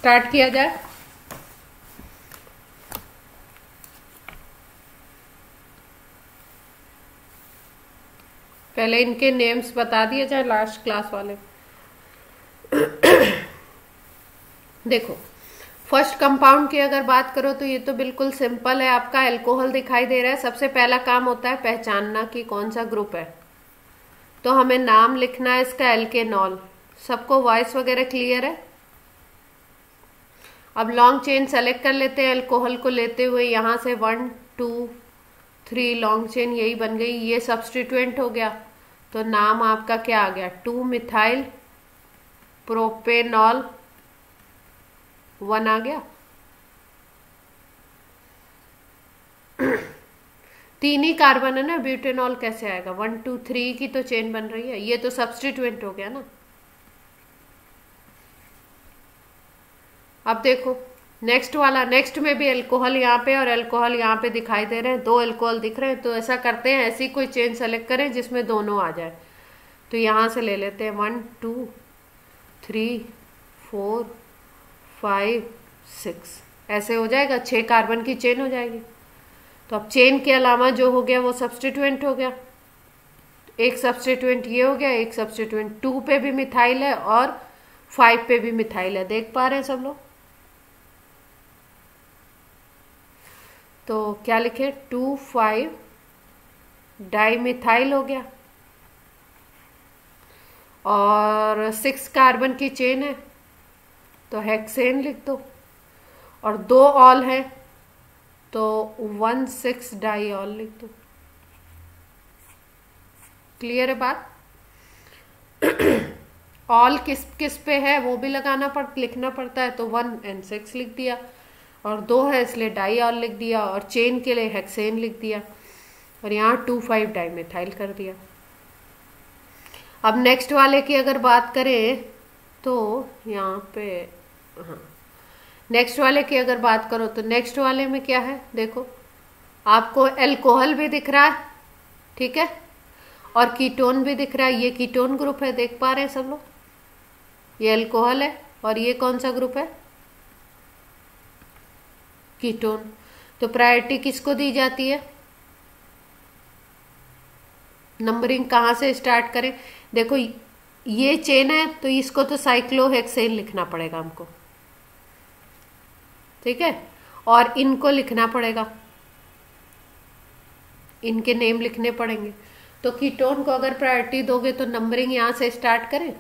Start किया जाए। पहले इनके नेम्स बता दिए जाए लास्ट क्लास वाले। देखो, फर्स्ट कंपाउंड की अगर बात करो तो ये तो बिल्कुल सिंपल है, आपका अल्कोहल दिखाई दे रहा है। सबसे पहला काम होता है पहचानना कि कौन सा ग्रुप है, तो हमें नाम लिखना है इसका एल्केनॉल। सबको वॉइस वगैरह क्लियर है? अब लॉन्ग चेन सेलेक्ट कर लेते हैं अल्कोहल को लेते हुए, यहां से 1 2 3 लॉन्ग चेन यही बन गई। ये सब्स्टिट्यूएंट हो गया, तो नाम आपका क्या आ गया? 2 मिथाइल प्रोपेनॉल 1 आ गया। तीन ही कार्बन है ना, ब्यूटेनॉल कैसे आएगा? 1 2 3 की तो चेन बन रही है, ये तो सब्स्टिट्यूएंट हो गया ना। अब देखो नेक्स्ट वाला, नेक्स्ट में भी अल्कोहल यहाँ पे और अल्कोहल यहाँ पे दिखाई दे रहे हैं, 2 अल्कोहल दिख रहे हैं। तो ऐसा करते हैं, ऐसी कोई चेन सेलेक्ट करें जिसमें दोनों आ जाए। तो यहाँ से ले लेते हैं 1 2 3 4 5 6, ऐसे हो जाएगा, 6 कार्बन की चेन हो जाएगी। तो अब चेन के अलावा जो हो गया वो सब्स्टिट्यूएंट हो गया। एक सब्स्टिट्यूएंट ये हो गया, एक सब्स्टिट्यूएंट 2 पे भी मिथाइल है और 5 पे भी मिथाइल है। देख पा रहे हैं सब लोग? तो क्या लिखे? 2 5 डाई मिथाइल हो गया और 6 कार्बन की चेन है, तो हेक्सेन लिख दो। और 2 ऑल है तो 1 6 डाई ऑल लिख दो। क्लियर है बात? ऑल किस किस पे है वो भी लिखना पड़ता है, तो 1 and 6 लिख दिया। और 2 है इसलिए डाई ऑल लिख दिया, और चेन के लिए हेक्सेन लिख दिया, और यहाँ 2 5 डाई मिथाइल कर दिया। अब नेक्स्ट वाले की अगर बात करें तो यहाँ पे, हाँ, नेक्स्ट वाले की अगर बात करो तो नेक्स्ट वाले में क्या है? देखो, आपको अल्कोहल भी दिख रहा है, ठीक है, और कीटोन भी दिख रहा है। ये कीटोन ग्रुप है, देख पा रहे हैं सब लोग? ये अल्कोहल है और ये कौन सा ग्रुप है? कीटोन। तो प्रायोरिटी किसको दी जाती है? नंबरिंग कहाँ से स्टार्ट करें? देखो, ये चेन है तो इसको तो साइक्लोहेक्सेन लिखना पड़ेगा हमको, ठीक है, और इनको लिखना पड़ेगा, इनके नेम लिखने पड़ेंगे। तो कीटोन को अगर प्रायोरिटी दोगे तो नंबरिंग यहां से स्टार्ट करें।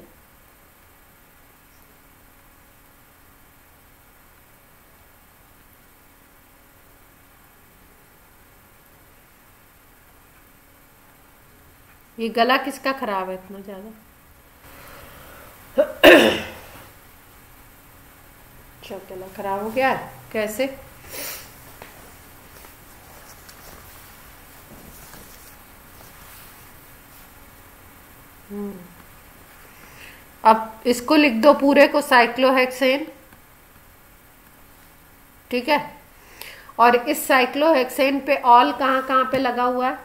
ये गला किसका खराब है इतना ज्यादा? अच्छा, गला खराब हो गया है, कैसे? अब इसको लिख दो पूरे को, साइक्लोहेक्सेन, ठीक है। और इस साइक्लोहेक्सेन पे ऑल कहां कहां पे लगा हुआ है?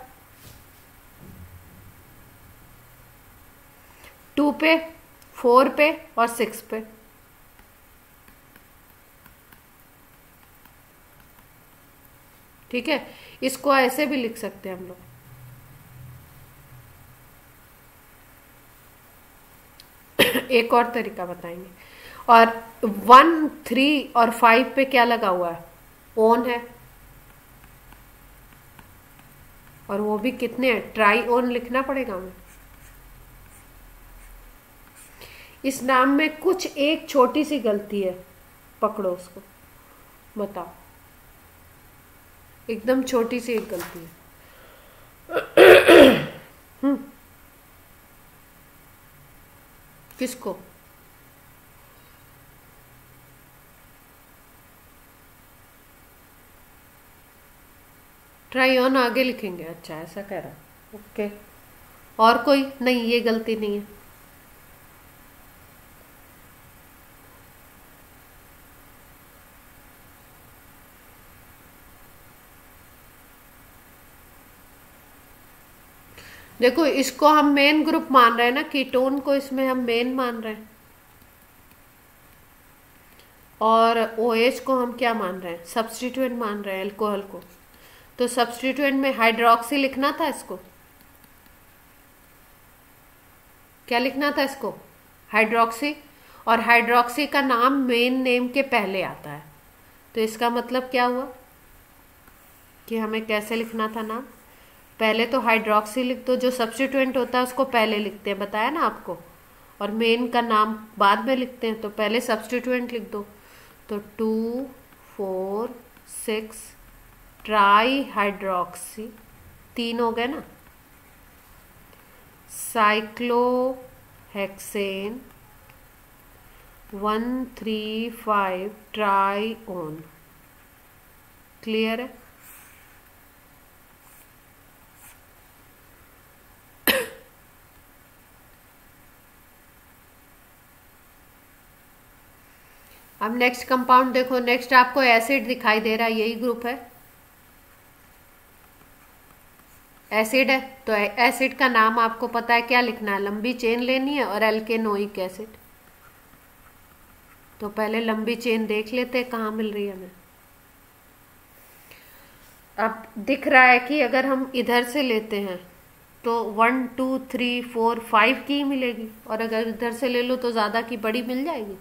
2 पे, 4 पे और 6 पे, ठीक है। इसको ऐसे भी लिख सकते हैं हम लोग, एक और तरीका बताएंगे। और 1 3 और 5 पे क्या लगा हुआ है? ओन है, और वो भी कितने हैं? ट्राई ओन लिखना पड़ेगा हमें। इस नाम में कुछ एक छोटी सी गलती है, पकड़ो उसको, बताओ। एकदम छोटी सी एक गलती है। किसको? ट्राई ऑन आगे लिखेंगे, अच्छा ऐसा कह रहा, ओके। और कोई नहीं, ये गलती नहीं है। देखो, इसको हम मेन ग्रुप मान रहे हैं ना, कीटोन को इसमें हम मेन मान रहे हैं। और OH को हम क्या मान रहे हैं, सब्स्टिट्यूएंट मान रहे हैं अल्कोहल को। तो सब्स्टिट्यूएंट में हाइड्रोक्सी लिखना था इसको, क्या लिखना था इसको, हाइड्रोक्सी। और हाइड्रोक्सी का नाम मेन नेम के पहले आता है, तो इसका मतलब क्या हुआ कि हमें कैसे लिखना था नाम, पहले तो हाइड्रोक्सी लिख दो, जो सब्स्टिट्यूएंट होता है उसको पहले लिखते हैं, बताया ना आपको, और मेन का नाम बाद में लिखते हैं, तो पहले सब्स्टिट्यूएंट लिख दो। तो 2,4,6 ट्राई हाइड्रोक्सी, 3 हो गए ना, साइक्लोहेक्सेन 1,3,5 ट्राईओन। क्लियर है। अब नेक्स्ट कंपाउंड देखो, नेक्स्ट आपको एसिड दिखाई दे रहा है, यही ग्रुप है, एसिड है। तो एसिड का नाम आपको पता है, क्या लिखना है, लंबी चेन लेनी है और एल्केनोइक एसिड। तो पहले लंबी चेन देख लेते हैं कहाँ मिल रही है हमें। अब दिख रहा है कि अगर हम इधर से लेते हैं तो 1 2 3 4 5 की ही मिलेगी, और अगर इधर से ले लो तो ज़्यादा की बड़ी मिल जाएगी।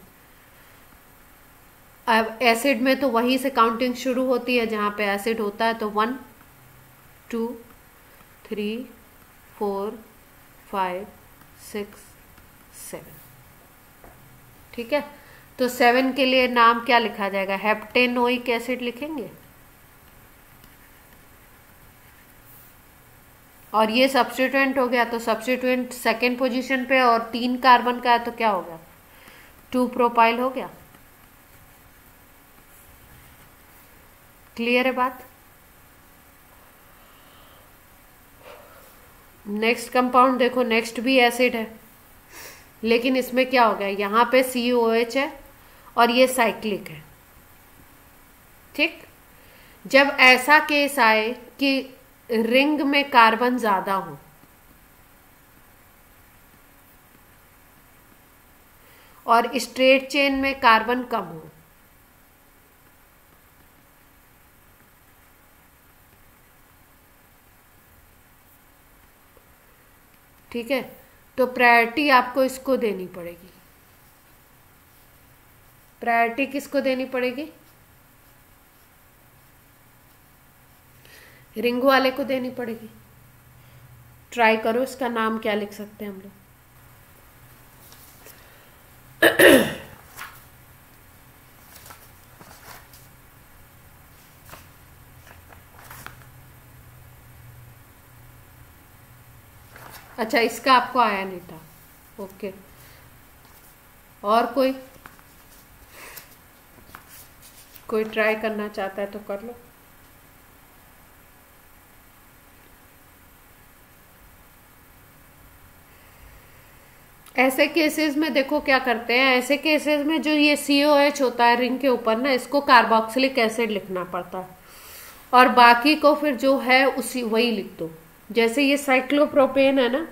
अब एसिड में तो वहीं से काउंटिंग शुरू होती है जहाँ पे एसिड होता है, तो 1 2 3 4 5 6 7, ठीक है। तो 7 के लिए नाम क्या लिखा जाएगा, हेप्टेनोइक एसिड लिखेंगे। और ये सब्स्टिट्यूएंट हो गया, तो सब्स्टिट्यूएंट सेकेंड पोजीशन पे और 3 कार्बन का है, तो क्या होगा, 2 प्रोपाइल हो गया। क्लियर है बात। नेक्स्ट कंपाउंड देखो, नेक्स्ट भी एसिड है, लेकिन इसमें क्या हो गया, यहाँ पे COH है और ये साइक्लिक है, ठीक। जब ऐसा केस आए कि रिंग में कार्बन ज्यादा हो और स्ट्रेट चेन में कार्बन कम हो, ठीक है, तो प्रायोरिटी आपको इसको देनी पड़ेगी। प्रायोरिटी किसको देनी पड़ेगी, रिंग वाले को देनी पड़ेगी। ट्राई करो, इसका नाम क्या लिख सकते हैं हम लोग। अच्छा, इसका आपको आया नहीं था, ओके। और कोई ट्राई करना चाहता है तो कर लो। ऐसे केसेस में देखो क्या करते हैं, ऐसे केसेस में जो ये COH होता है रिंग के ऊपर ना, इसको कार्बोक्सिलिक एसिड लिखना पड़ता है, और बाकी को फिर जो है उसी वही लिख दो। जैसे ये साइक्लोप्रोपेन है ना,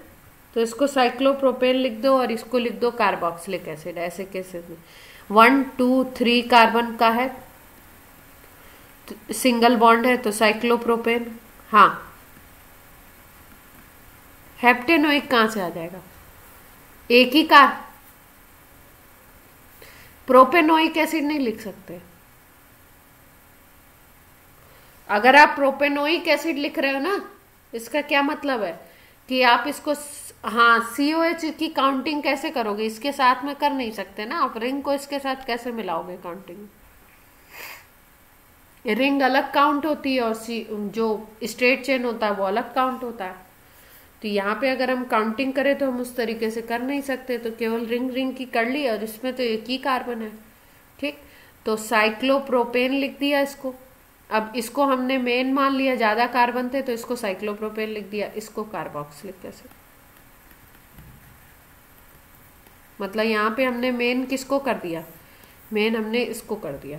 तो इसको साइक्लोप्रोपेन लिख दो और इसको लिख दो कार्बोक्सिलिक एसिड। ऐसे केसेस में 1 2 3 कार्बन का है, सिंगल बॉन्ड है, तो साइक्लोप्रोपेन। हाँ, हेप्टेनोइक कहां से आ जाएगा, एक ही कार, प्रोपेनोइक एसिड नहीं लिख सकते। अगर आप प्रोपेनोइक एसिड लिख रहे हो ना, इसका क्या मतलब है कि आप इसको, हाँ, COH की काउंटिंग कैसे करोगे, इसके साथ में कर नहीं सकते ना आप, रिंग को इसके साथ कैसे मिलाओगे काउंटिंग। रिंग अलग काउंट होती है और जो स्ट्रेट चेन होता है वो अलग काउंट होता है। तो यहाँ पे अगर हम काउंटिंग करें तो हम उस तरीके से कर नहीं सकते, तो केवल रिंग की कर ली, और इसमें तो एक ही कार्बन है, ठीक। तो साइक्लोप्रोपेन लिख दिया इसको। अब इसको हमने मेन मान लिया, ज्यादा कार्बन थे तो इसको साइक्लोप्रोपेन लिख दिया, इसको कार्बोक्सिलिक एसिड। मतलब यहाँ पे हमने मेन किसको कर दिया, मेन हमने इसको कर दिया।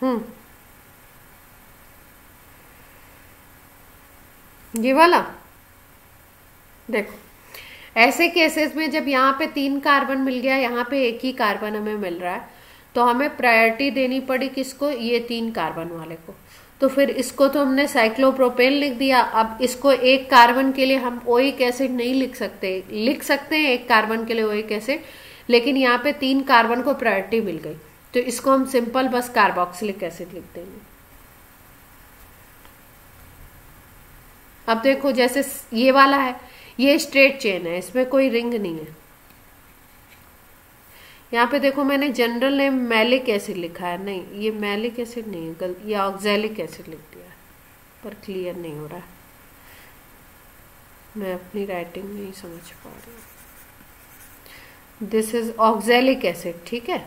हम्म ये वाला देखो, ऐसे केसेस में जब यहाँ पे 3 कार्बन मिल गया, यहाँ पे एक ही कार्बन हमें मिल रहा है, तो हमें प्रायोरिटी देनी पड़ी किसको, ये 3 कार्बन वाले को। तो फिर इसको तो हमने साइक्लोप्रोपेन लिख दिया। अब इसको एक कार्बन के लिए हम ओइक एसिड नहीं लिख सकते, लिख सकते हैं एक कार्बन के लिए ओइक एसिड, लेकिन यहाँ पे 3 कार्बन को प्रायोरिटी मिल गई, तो इसको हम सिंपल बस कार्बोक्सिलिक एसिड लिख देंगे। अब देखो जैसे ये वाला है, ये स्ट्रेट चेन है, इसमें कोई रिंग नहीं है। यहाँ पे देखो मैंने जनरल नेम मैलिक एसिड लिखा है, नहीं ये मैलिक एसिड नहीं है, ये ऑक्जेलिक एसिड लिख दिया है, पर क्लियर नहीं हो रहा है, मैं अपनी राइटिंग नहीं समझ पा रही हूँ। दिस इज ऑक्जेलिक एसिड, ठीक है।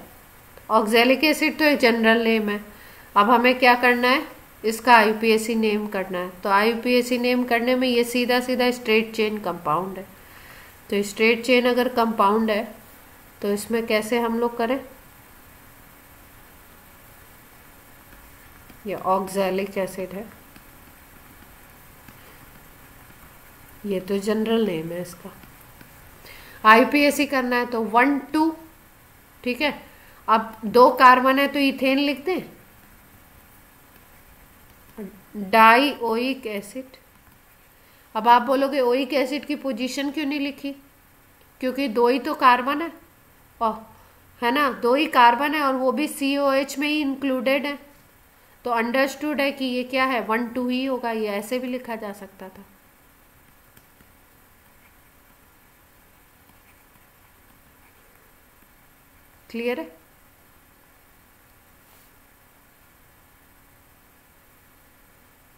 ऑक्जेलिक एसिड तो एक जनरल नेम है। अब हमें क्या करना है, इसका आईयूपीएसी नेम करना है। तो आईयूपीएसी नेम करने में ये सीधा सीधा स्ट्रेट चेन कंपाउंड है। तो स्ट्रेट चेन अगर कंपाउंड है तो इसमें कैसे हम लोग करें, ये ऑक्जेलिक एसिड है, ये तो जनरल नेम है इसका। आईयूपीएसी करना है तो 1 2, ठीक है। अब 2 कार्बन है तो इथेन लिख दें, डाई ओइक एसिड। अब आप बोलोगे ओइक एसिड की पोजीशन क्यों नहीं लिखी, क्योंकि 2 ही तो कार्बन है, है ना, 2 ही कार्बन है और वो भी COH में ही इंक्लूडेड है, तो अंडरस्टूड है कि ये क्या है, 1 2 ही होगा। ये ऐसे भी लिखा जा सकता था। क्लियर है।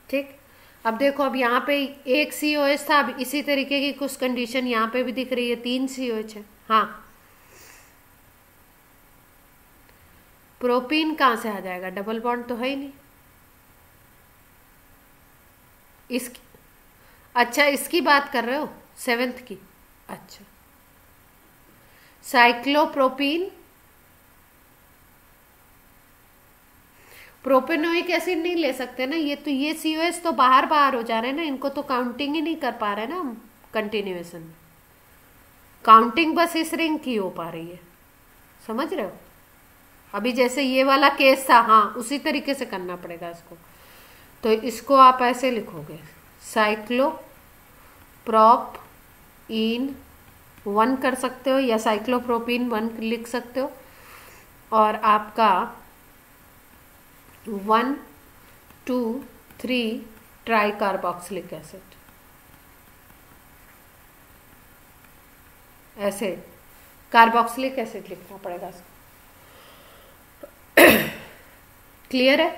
ठीक, अब देखो, अब यहाँ पे एक COH था, अब इसी तरीके की कुछ कंडीशन यहाँ पे भी दिख रही है, 3 COH है। हाँ, प्रोपीन कहाँ से आ जाएगा, डबल बॉन्ड तो है ही नहीं इसकी। अच्छा, इसकी बात कर रहे हो 7th की। अच्छा, साइक्लोप्रोपीन, प्रोपेनोइक एसिड नहीं ले सकते ना, ये तो ये COH तो बाहर बाहर हो जा रहे हैं ना, इनको तो काउंटिंग ही नहीं कर पा रहे ना हम कंटिन्यूएशन में। काउंटिंग बस इस रिंग की हो पा रही है, समझ रहे हो। अभी जैसे ये वाला केस था, हाँ उसी तरीके से करना पड़ेगा इसको। तो इसको आप ऐसे लिखोगे, साइक्लोप्रोप इन 1 कर सकते हो, या साइक्लोप्रोपीन 1 लिख सकते हो, और आपका 1 2 3 ट्राई कार्बोक्सिलिक एसिड, ऐसे कार्बोक्सिलिक एसिड लिखना पड़ेगा इसको। क्लियर है।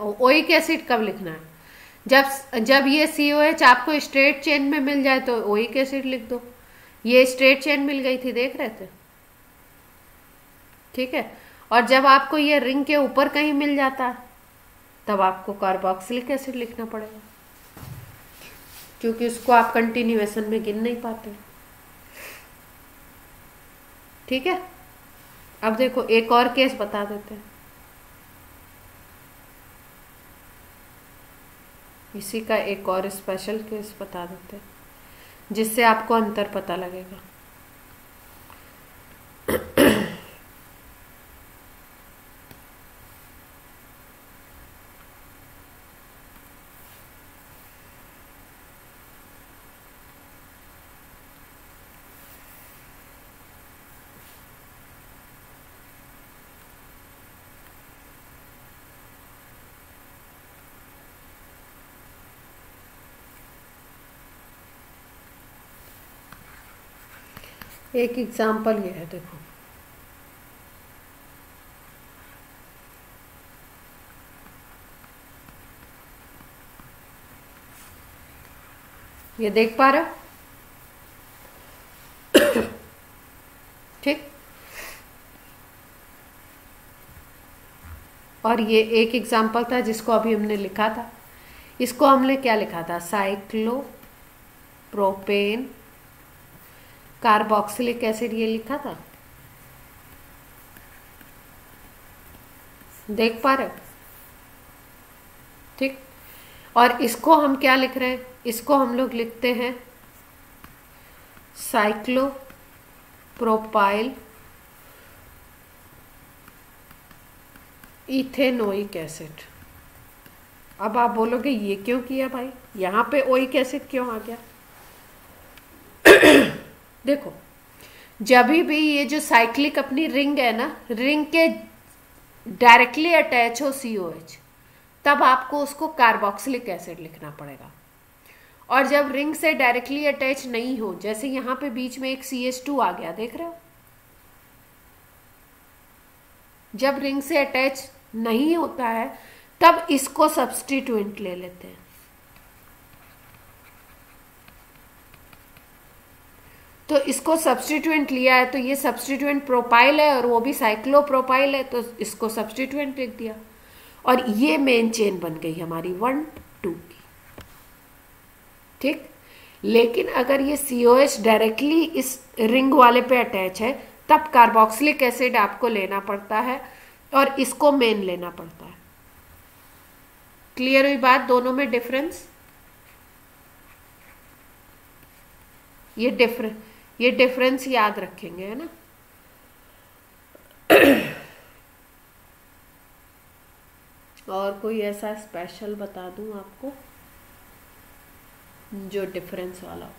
ओइक एसिड कब लिखना है, जब ये COH आपको स्ट्रेट चेन में मिल जाए तो ओइक एसिड लिख दो। ये स्ट्रेट चेन मिल गई थी, देख रहे थे, ठीक है। और जब आपको ये रिंग के ऊपर कहीं मिल जाता है तब आपको कार्बोक्सिलिक एसिड लिखना पड़ेगा, क्योंकि उसको आप कंटिन्यूएशन में गिन नहीं पाते। ठीक है। अब देखो एक और केस बता देते हैं, इसी का एक और स्पेशल केस बता देते हैं, जिससे आपको अंतर पता लगेगा। एक एग्जाम्पल ये है, देखो ये देख पा रहे हो, ठीक। और ये एक एग्जाम्पल था जिसको अभी हमने लिखा था, इसको हमने क्या लिखा था, साइक्लोप्रोपेन कार्बोक्सिलिक एसिड ये लिखा था, देख पा रहे हो? ठीक। और इसको हम क्या लिख रहे हैं? इसको हम लोग लिखते हैं साइक्लोप्रोपाइल इथेनोइक एसिड। अब आप बोलोगे ये क्यों किया भाई, यहाँ पे ओइक एसिड क्यों आ गया? देखो, जब भी ये जो साइक्लिक अपनी रिंग है ना, रिंग के डायरेक्टली अटैच हो COH, तब आपको उसको कार्बोक्सिलिक एसिड लिखना पड़ेगा। और जब रिंग से डायरेक्टली अटैच नहीं हो, जैसे यहां पे बीच में एक CH2 आ गया, देख रहे हो? जब रिंग से अटैच नहीं होता है तब इसको सब्स्टिट्यूएंट ले लेते हैं। तो इसको सब्स्टिट्यूएंट लिया है, तो ये सब्स्टिट्यूएंट प्रोपाइल है और वो भी साइक्लोप्रोपाइल है, तो इसको सब्स्टिट्यूएंट लिख दिया और ये मेन चेन बन गई हमारी 1 2 की। ठीक। लेकिन अगर ये COH डायरेक्टली इस रिंग वाले पे अटैच है, तब कार्बोक्सिलिक एसिड आपको लेना पड़ता है और इसको मेन लेना पड़ता है। क्लियर हुई बात? दोनों में डिफरेंस, ये डिफरेंस याद रखेंगे, है ना? और कोई ऐसा स्पेशल बता दूं आपको जो डिफरेंस वाला हो?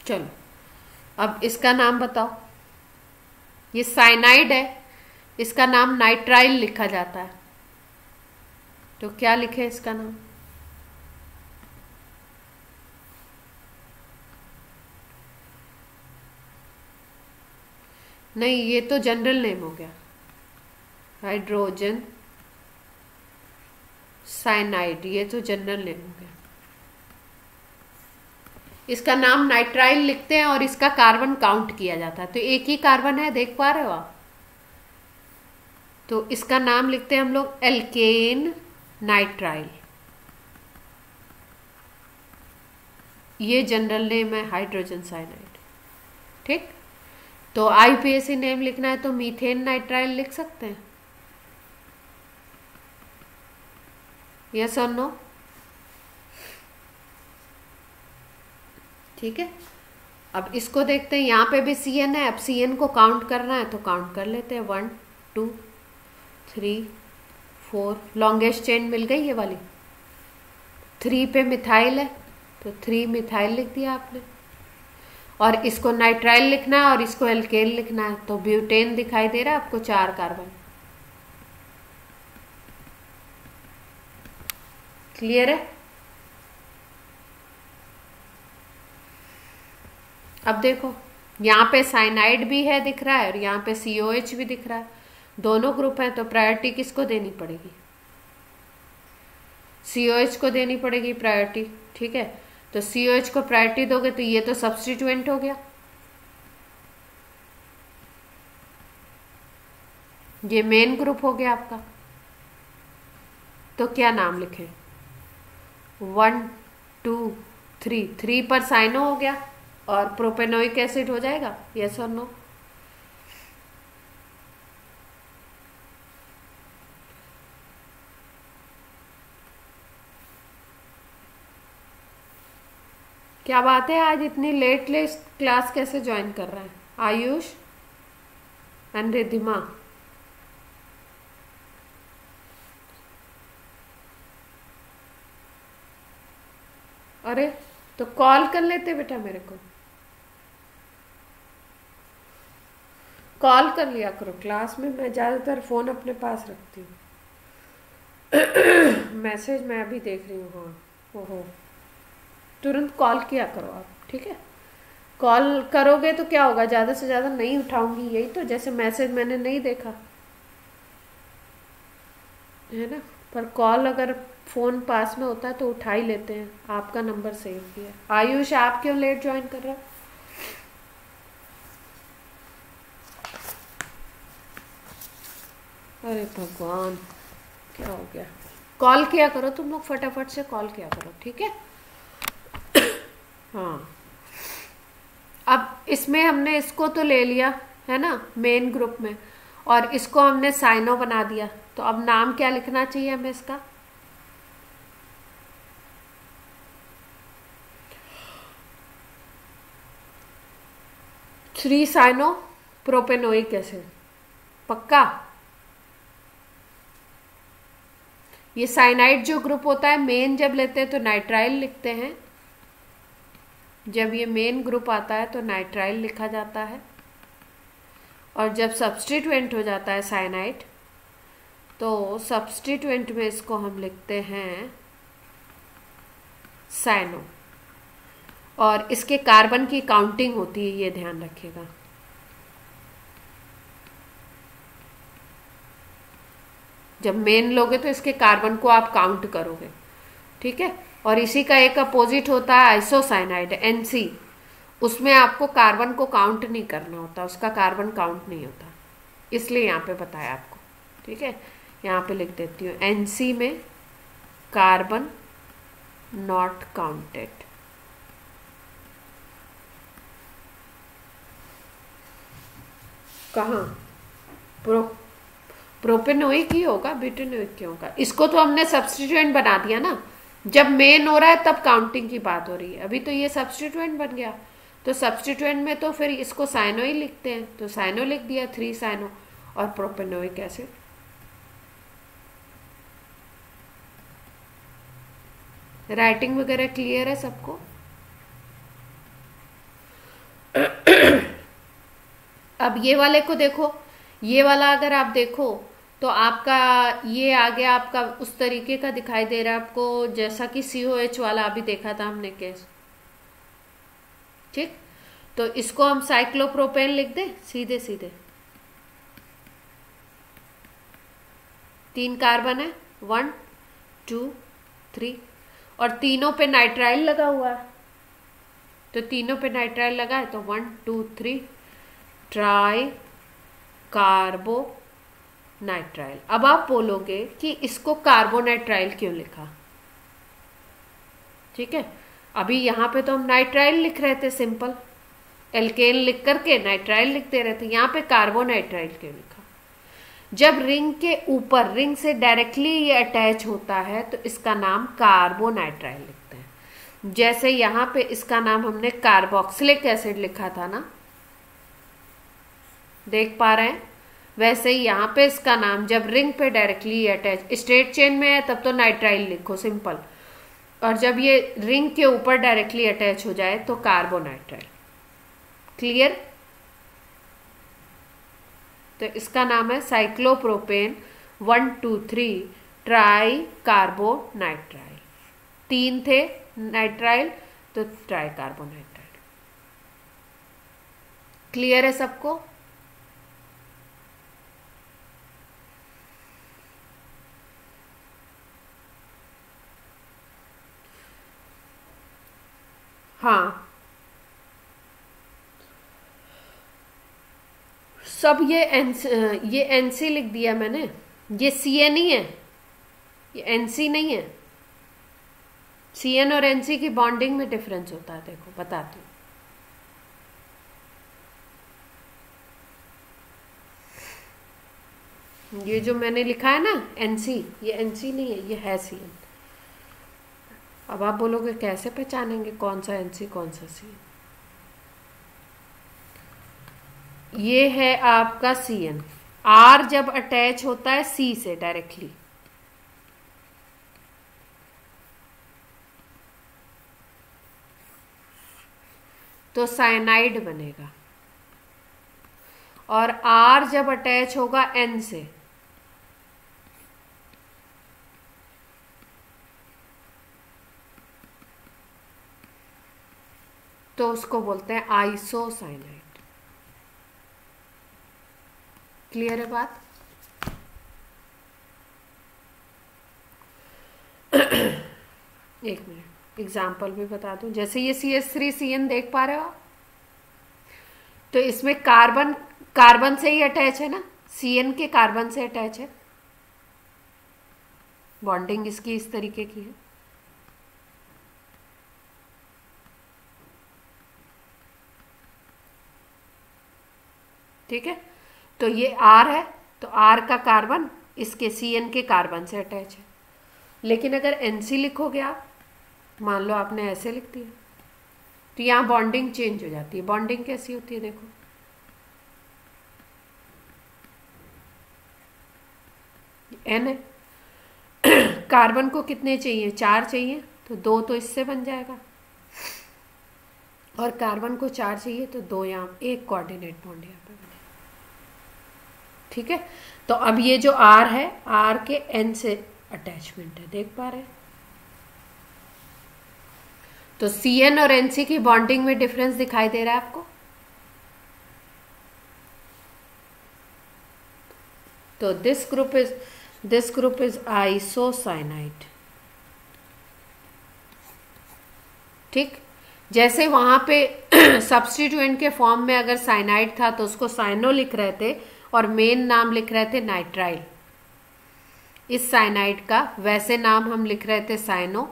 चलो, अब इसका नाम बताओ। ये साइनाइड है, इसका नाम नाइट्राइल लिखा जाता है, तो क्या लिखे इसका नाम? नहीं, ये तो जनरल नेम हो गया, हाइड्रोजन साइनाइड, ये तो जनरल नेम हो गया। इसका नाम नाइट्राइल लिखते हैं और इसका कार्बन काउंट किया जाता है, तो एक ही कार्बन है, देख पा रहे हो आप? तो इसका नाम लिखते हैं हम लोग एल्केन नाइट्राइल। ये जनरल नेम है हाइड्रोजन साइनाइड। ठीक। तो IUPAC नेम लिखना है तो मीथेन नाइट्राइल लिख सकते हैं, यस और नो? ठीक है। अब इसको देखते हैं, यहाँ पे भी CN है, अब CN को काउंट करना है तो काउंट कर लेते हैं, 1 2 3 4, लॉन्गेस्ट चेन मिल गई ये वाली। 3 पे मिथाइल है तो 3 मिथाइल लिख दिया आपने, और इसको नाइट्राइल लिखना है और इसको एल्केन लिखना है, तो ब्यूटेन दिखाई दे रहा है आपको, 4 कार्बन। क्लियर है? अब देखो, यहाँ पे साइनाइड भी है दिख रहा है और यहाँ पे COH भी दिख रहा है, दोनों ग्रुप है, तो प्रायोरिटी किसको देनी पड़ेगी? COH को देनी पड़ेगी प्रायोरिटी। ठीक है, तो COH को प्रायोरिटी दोगे तो ये तो सब्स्टिट्यूएंट हो गया, ये मेन ग्रुप हो गया आपका। तो क्या नाम लिखें? 1 2 3, 3 पर साइनो हो गया और प्रोपेनोइक एसिड हो जाएगा, यस और नो? क्या बात है, आज इतनी लेट क्लास कैसे ज्वाइन कर रहे हैं? आयुष एंड रिधिमा, अरे तो कॉल कर लेते बेटा, मेरे को कॉल कर लिया करो क्लास में, मैं ज़्यादातर फ़ोन अपने पास रखती हूँ। मैसेज मैं अभी देख रही हूँ, हाँ। ओहो, तुरंत कॉल किया करो आप, ठीक है? कॉल करोगे तो क्या होगा, ज़्यादा से ज़्यादा नहीं उठाऊंगी, यही तो। जैसे मैसेज मैंने नहीं देखा है ना, पर कॉल अगर फ़ोन पास में होता है तो उठा ही लेते हैं। आपका नंबर सेव किया। आयुष, आप क्यों लेट ज्वाइन कर रहे हो? अरे भगवान, क्या हो गया? कॉल किया करो तुम लोग, फटाफट से कॉल किया करो, ठीक है? हाँ, अब इसमें हमने इसको तो ले लिया है ना मेन ग्रुप में, और इसको हमने साइनो बना दिया। तो अब नाम क्या लिखना चाहिए हमें इसका? थ्री साइनो प्रोपेनोइक एसिड, पक्का? ये साइनाइड जो ग्रुप होता है मेन जब लेते हैं तो नाइट्राइल लिखते हैं, जब ये मेन ग्रुप आता है तो नाइट्राइल लिखा जाता है, और जब सब्स्टिट्यूएंट हो जाता है साइनाइड तो सब्स्टिट्यूएंट में इसको हम लिखते हैं साइनो। और इसके कार्बन की काउंटिंग होती है, ये ध्यान रखिएगा। जब मेन लोगे तो इसके कार्बन को आप काउंट करोगे, ठीक है? और इसी का एक अपोजिट होता है आइसोसाइनाइड NC, उसमें आपको कार्बन को काउंट नहीं करना होता, उसका कार्बन काउंट नहीं होता, इसलिए यहाँ पे बताया आपको, ठीक है? यहाँ पे लिख देती हूँ NC में कार्बन नॉट काउंटेड। कहाँ? प्रोपेनोइक ही होगा, ब्यूटेनोइक क्यों होगा? इसको तो हमने सब्स्टिट्यूएंट बना दिया ना, जब मेन हो रहा है तब काउंटिंग की बात हो रही है, अभी तो ये सब्स्टिट्यूएंट बन गया, तो सब्स्टिट्यूएंट में तो फिर इसको साइनो ही लिखते हैं, तो साइनो लिख दिया, थ्री साइनो और प्रोपेनोइक एसिड। राइटिंग वगैरह क्लियर है सबको? अब ये वाले को देखो, ये वाला अगर आप देखो तो आपका ये आ गया, आपका उस तरीके का दिखाई दे रहा है आपको जैसा कि COH वाला अभी देखा था हमने केस, ठीक? तो इसको हम साइक्लोप्रोपेन लिख दे सीधे सीधे। 3 कार्बन है, 1 2 3, और तीनों पे नाइट्राइल लगा हुआ है, तो तीनों पे नाइट्राइल लगा है तो 1 2 3 ट्राई कार्बो नाइट्राइल। अब आप बोलोगे कि इसको कार्बोनाइट्राइल क्यों लिखा, ठीक है? अभी यहां पे तो हम नाइट्राइल लिख रहे थे, सिंपल एल्केन लिख करके नाइट्राइल लिखते रहे थे, यहां पे कार्बोनाइट्राइल क्यों लिखा? जब रिंग के ऊपर, रिंग से डायरेक्टली ये अटैच होता है तो इसका नाम कार्बोनाइट्राइल लिखते हैं। जैसे यहां पे इसका नाम हमने कार्बोक्सिलिक एसिड लिखा था ना, देख पा रहे हैं? वैसे ही यहाँ पे इसका नाम जब रिंग पे डायरेक्टली अटैच, स्ट्रेट चेन में है तब तो नाइट्राइल लिखो सिंपल, और जब ये रिंग के ऊपर डायरेक्टली अटैच हो जाए तो कार्बोनाइट्राइल। क्लियर? तो इसका नाम है साइक्लोप्रोपेन 1 2 3 ट्राई कार्बोनाइट्राइल। 3 थे नाइट्राइल तो ट्राई कार्बोनाइट्राइल। क्लियर है सबको? हाँ, सब ये NC लिख दिया मैंने, ये CN ही है, ये NC नहीं है। CN और NC की बॉन्डिंग में डिफरेंस होता है, देखो बताती हूँ। ये जो मैंने लिखा है ना NC, ये NC नहीं है, ये है CN। अब आप बोलोगे कैसे पहचानेंगे कौन सा NC कौन सा CN? ये है आपका CN, R जब अटैच होता है C से डायरेक्टली तो साइनाइड बनेगा, और R जब अटैच होगा N से तो उसको बोलते हैं आइसोसाइनाइड। क्लियर है बात? एक मिनट एग्जाम्पल भी बता दूं, जैसे ये CH3CN देख पा रहे हो आप, तो इसमें कार्बन से ही अटैच है ना, CN के कार्बन से अटैच है, बॉन्डिंग इसकी इस तरीके की है। ठीक है, तो ये R है, तो R का कार्बन इसके CN के कार्बन से अटैच है। लेकिन अगर NC लिखोगे आप, मान लो आपने ऐसे लिख दिया, तो यहाँ बॉन्डिंग चेंज हो जाती है। बॉन्डिंग कैसी होती है देखो, N है, कार्बन को कितने चाहिए, 4 चाहिए, तो 2 तो इससे बन जाएगा, और कार्बन को 4 चाहिए तो 2 यहाँ, एक कोऑर्डिनेट बॉन्ड यहाँ पे बने। ठीक है, तो अब ये जो R है, R के N से अटैचमेंट है, देख पा रहे हैं। तो CN और NC की बॉन्डिंग में डिफरेंस दिखाई दे रहा है आपको। तो दिस ग्रुप इज आइसोसाइनाइड। ठीक, जैसे वहां पे सब्स्टिट्यूएंट के फॉर्म में अगर साइनाइड था तो उसको साइनो लिख रहे थे और मेन नाम लिख रहे थे नाइट्राइल इस साइनाइड का, वैसे नाम हम लिख रहे थे साइनो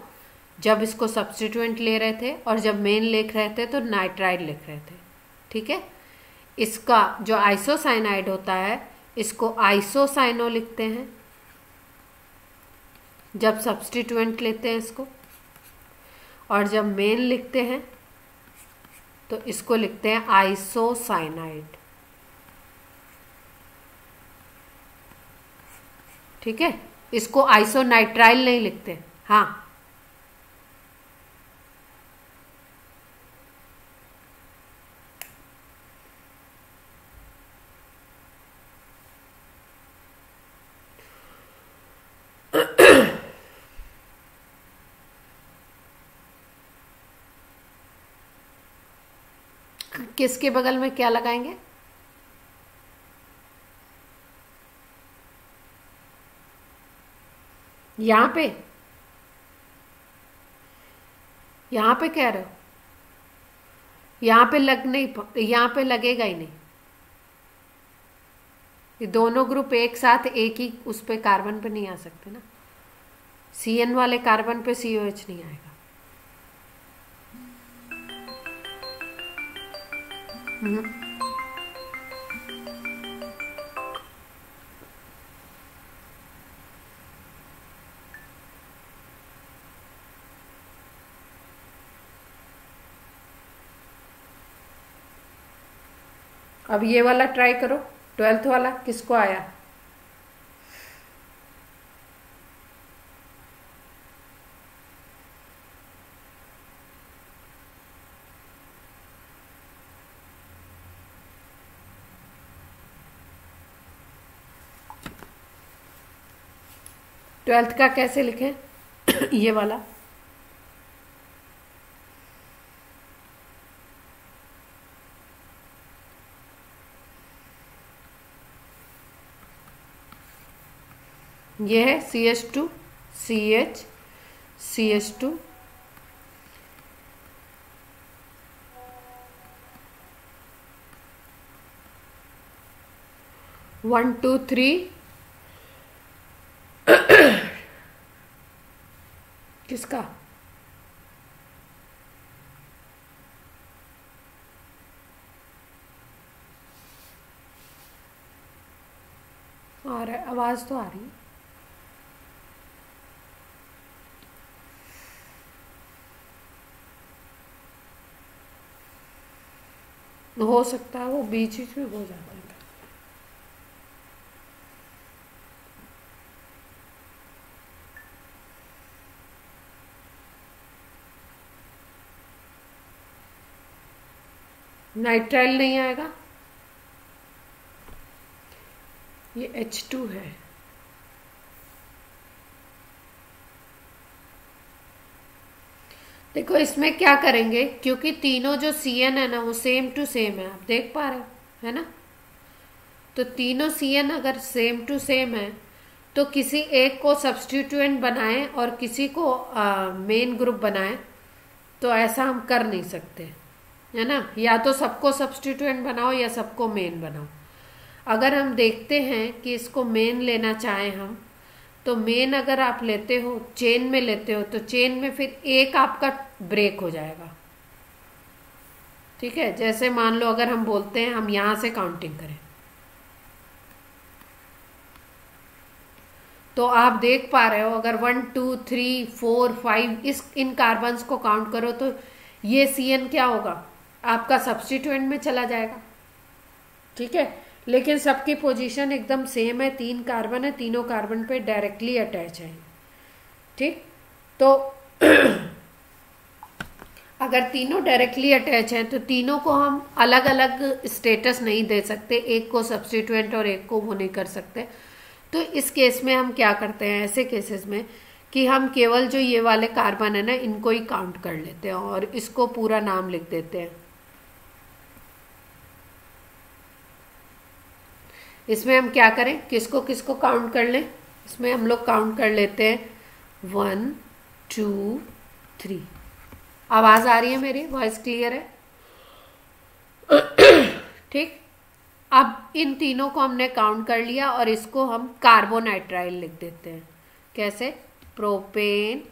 जब इसको सब्स्टिट्यूएंट ले रहे थे, और जब मेन लिख रहे थे तो नाइट्राइल लिख रहे थे। ठीक है, इसका जो आइसोसाइनाइड होता है इसको आइसोसाइनो लिखते हैं जब सब्स्टिट्यूएंट लेते हैं इसको, और जब मेन लिखते हैं तो इसको लिखते हैं आइसोसाइनाइड। ठीक है, इसको आइसोनाइट्राइल नहीं लिखते। हाँ, किसके बगल में क्या लगाएंगे, यहां पे, यहां पे कह रहे हो, यहां पे लग नहीं, यहां पे लगेगा ही नहीं। ये दोनों ग्रुप एक साथ एक ही उस पे कार्बन पे नहीं आ सकते ना, CN वाले कार्बन पे COH नहीं आएगा। अब ये वाला ट्राई करो, 12th वाला किसको आया, ट्वेल्थ का कैसे लिखें ये वाला, ये है CH2 CH CH2 1 2 3 किसका, आ रहा है, आवाज तो आ रही है। हो सकता है वो बीच बीच में हो जाता है। नाइट्राइल नहीं आएगा, ये H2 है। देखो इसमें क्या करेंगे, क्योंकि तीनों जो CN है ना वो सेम टू सेम है, आप देख पा रहे हो है ना, तो तीनों CN अगर सेम टू सेम है तो किसी एक को सब्स्टिट्यूएंट बनाएं और किसी को मेन ग्रुप बनाएं, तो ऐसा हम कर नहीं सकते है ना, या तो सबको सब्स्टिट्यूएंट बनाओ या सबको मेन बनाओ। अगर हम देखते हैं कि इसको मेन लेना चाहें हम, तो मेन अगर आप लेते हो, चेन में लेते हो, तो चेन में फिर एक आपका ब्रेक हो जाएगा। ठीक है, जैसे मान लो अगर हम बोलते हैं हम यहां से काउंटिंग करें, तो आप देख पा रहे हो अगर 1 2 3 4 5 इन कार्बन्स को काउंट करो तो ये CN क्या होगा, आपका सब्स्टिट्यूएंट में चला जाएगा। ठीक है, लेकिन सबकी पोजीशन एकदम सेम है, 3 कार्बन है, तीनों कार्बन पे डायरेक्टली अटैच है। ठीक, तो अगर तीनों डायरेक्टली अटैच हैं तो तीनों को हम अलग अलग स्टेटस नहीं दे सकते, एक को सब्स्टिट्यूएंट और एक को वो नहीं कर सकते। तो इस केस में हम क्या करते हैं, ऐसे केसेस में, कि हम केवल जो ये वाले कार्बन है ना इनको ही काउंट कर लेते हैं और इसको पूरा नाम लिख देते हैं। इसमें हम क्या करें, किसको किसको काउंट कर लें, इसमें हम लोग काउंट कर लेते हैं 1 2 3। आवाज आ रही है मेरी, वॉइस क्लियर है? ठीक, अब इन तीनों को हमने काउंट कर लिया और इसको हम कार्बोनाइट्राइल लिख देते हैं। कैसे, प्रोपेन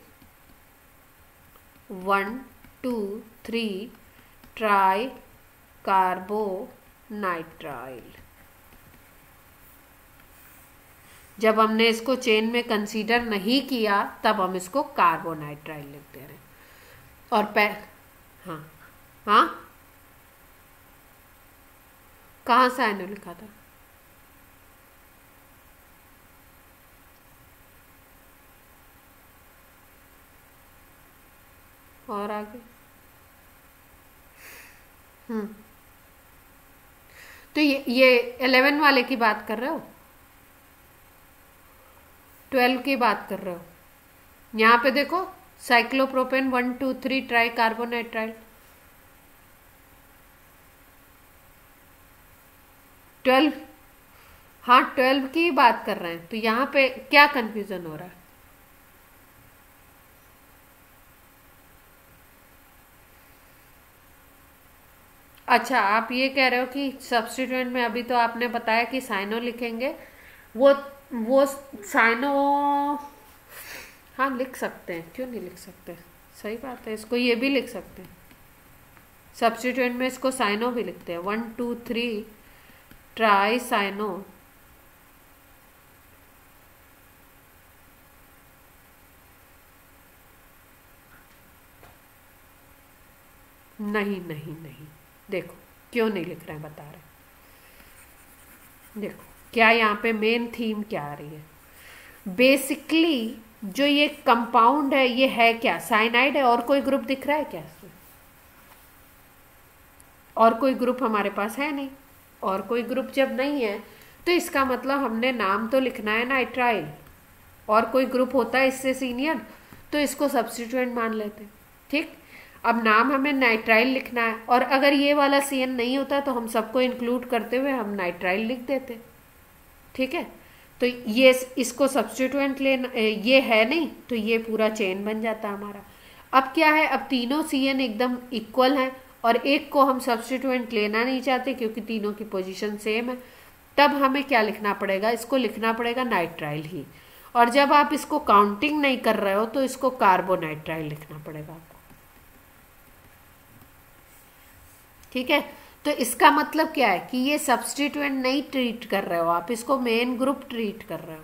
1 2 3 ट्राई कार्बोनाइट्राइल। जब हमने इसको चेन में कंसीडर नहीं किया तब हम इसको कार्बोनाइट्राइल लिख दे रहे हैं। और हाँ हाँ, कहाँ से आने लिखा था? और आगे तो ये 11 वाले की बात कर रहे हो, 12 की बात कर रहे हो? यहाँ पे देखो, साइक्लोप्रोपेन 1 2 3 ट्राई कार्बोनाइट्राइल। 12, हाँ 12 की बात कर रहे हैं। तो यहाँ पे क्या कंफ्यूजन हो रहा है? अच्छा, आप ये कह रहे हो कि सब्स्टिट्यूएंट में अभी तो आपने बताया कि साइनो लिखेंगे, वो साइनो, हाँ लिख सकते हैं, क्यों नहीं लिख सकते, सही बात है, इसको ये भी लिख सकते हैं। सब्स्टिट्यूएंट में इसको साइनो भी लिखते हैं, 1 2 3 ट्राई साइनो। नहीं नहीं नहीं, देखो क्यों नहीं लिख रहे हैं, बता रहे, देखो क्या यहाँ पे मेन थीम क्या आ रही है। बेसिकली जो ये कंपाउंड है ये है क्या, साइनाइड है। और कोई ग्रुप दिख रहा है क्या इसमें? और कोई ग्रुप हमारे पास है नहीं। और कोई ग्रुप जब नहीं है तो इसका मतलब हमने नाम तो लिखना है नाइट्राइल, और कोई ग्रुप होता है इससे सीनियर तो इसको सब्स्टिट्यूएंट मान लेते हैं। ठीक, अब नाम हमें नाइट्राइल लिखना है, और अगर ये वाला CN नहीं होता तो हम सबको इंक्लूड करते हुए हम नाइट्राइल लिख देते। ठीक है, तो ये इसको सब्स्टिट्यूएंट लेना, ये है नहीं तो ये पूरा चेन बन जाता हमारा। अब क्या है, अब तीनों CN एकदम इक्वल हैं और एक को हम सब्स्टिट्यूएंट लेना नहीं चाहते क्योंकि तीनों की पोजीशन सेम है। तब हमें क्या लिखना पड़ेगा, इसको लिखना पड़ेगा नाइट्राइल ही। और जब आप इसको काउंटिंग नहीं कर रहे हो तो इसको कार्बोनाइट्राइल लिखना पड़ेगा आपको। ठीक है, तो इसका मतलब क्या है कि ये सब्स्टिट्यूएंट नहीं ट्रीट कर रहे हो आप, इसको मेन ग्रुप ट्रीट कर रहे हो।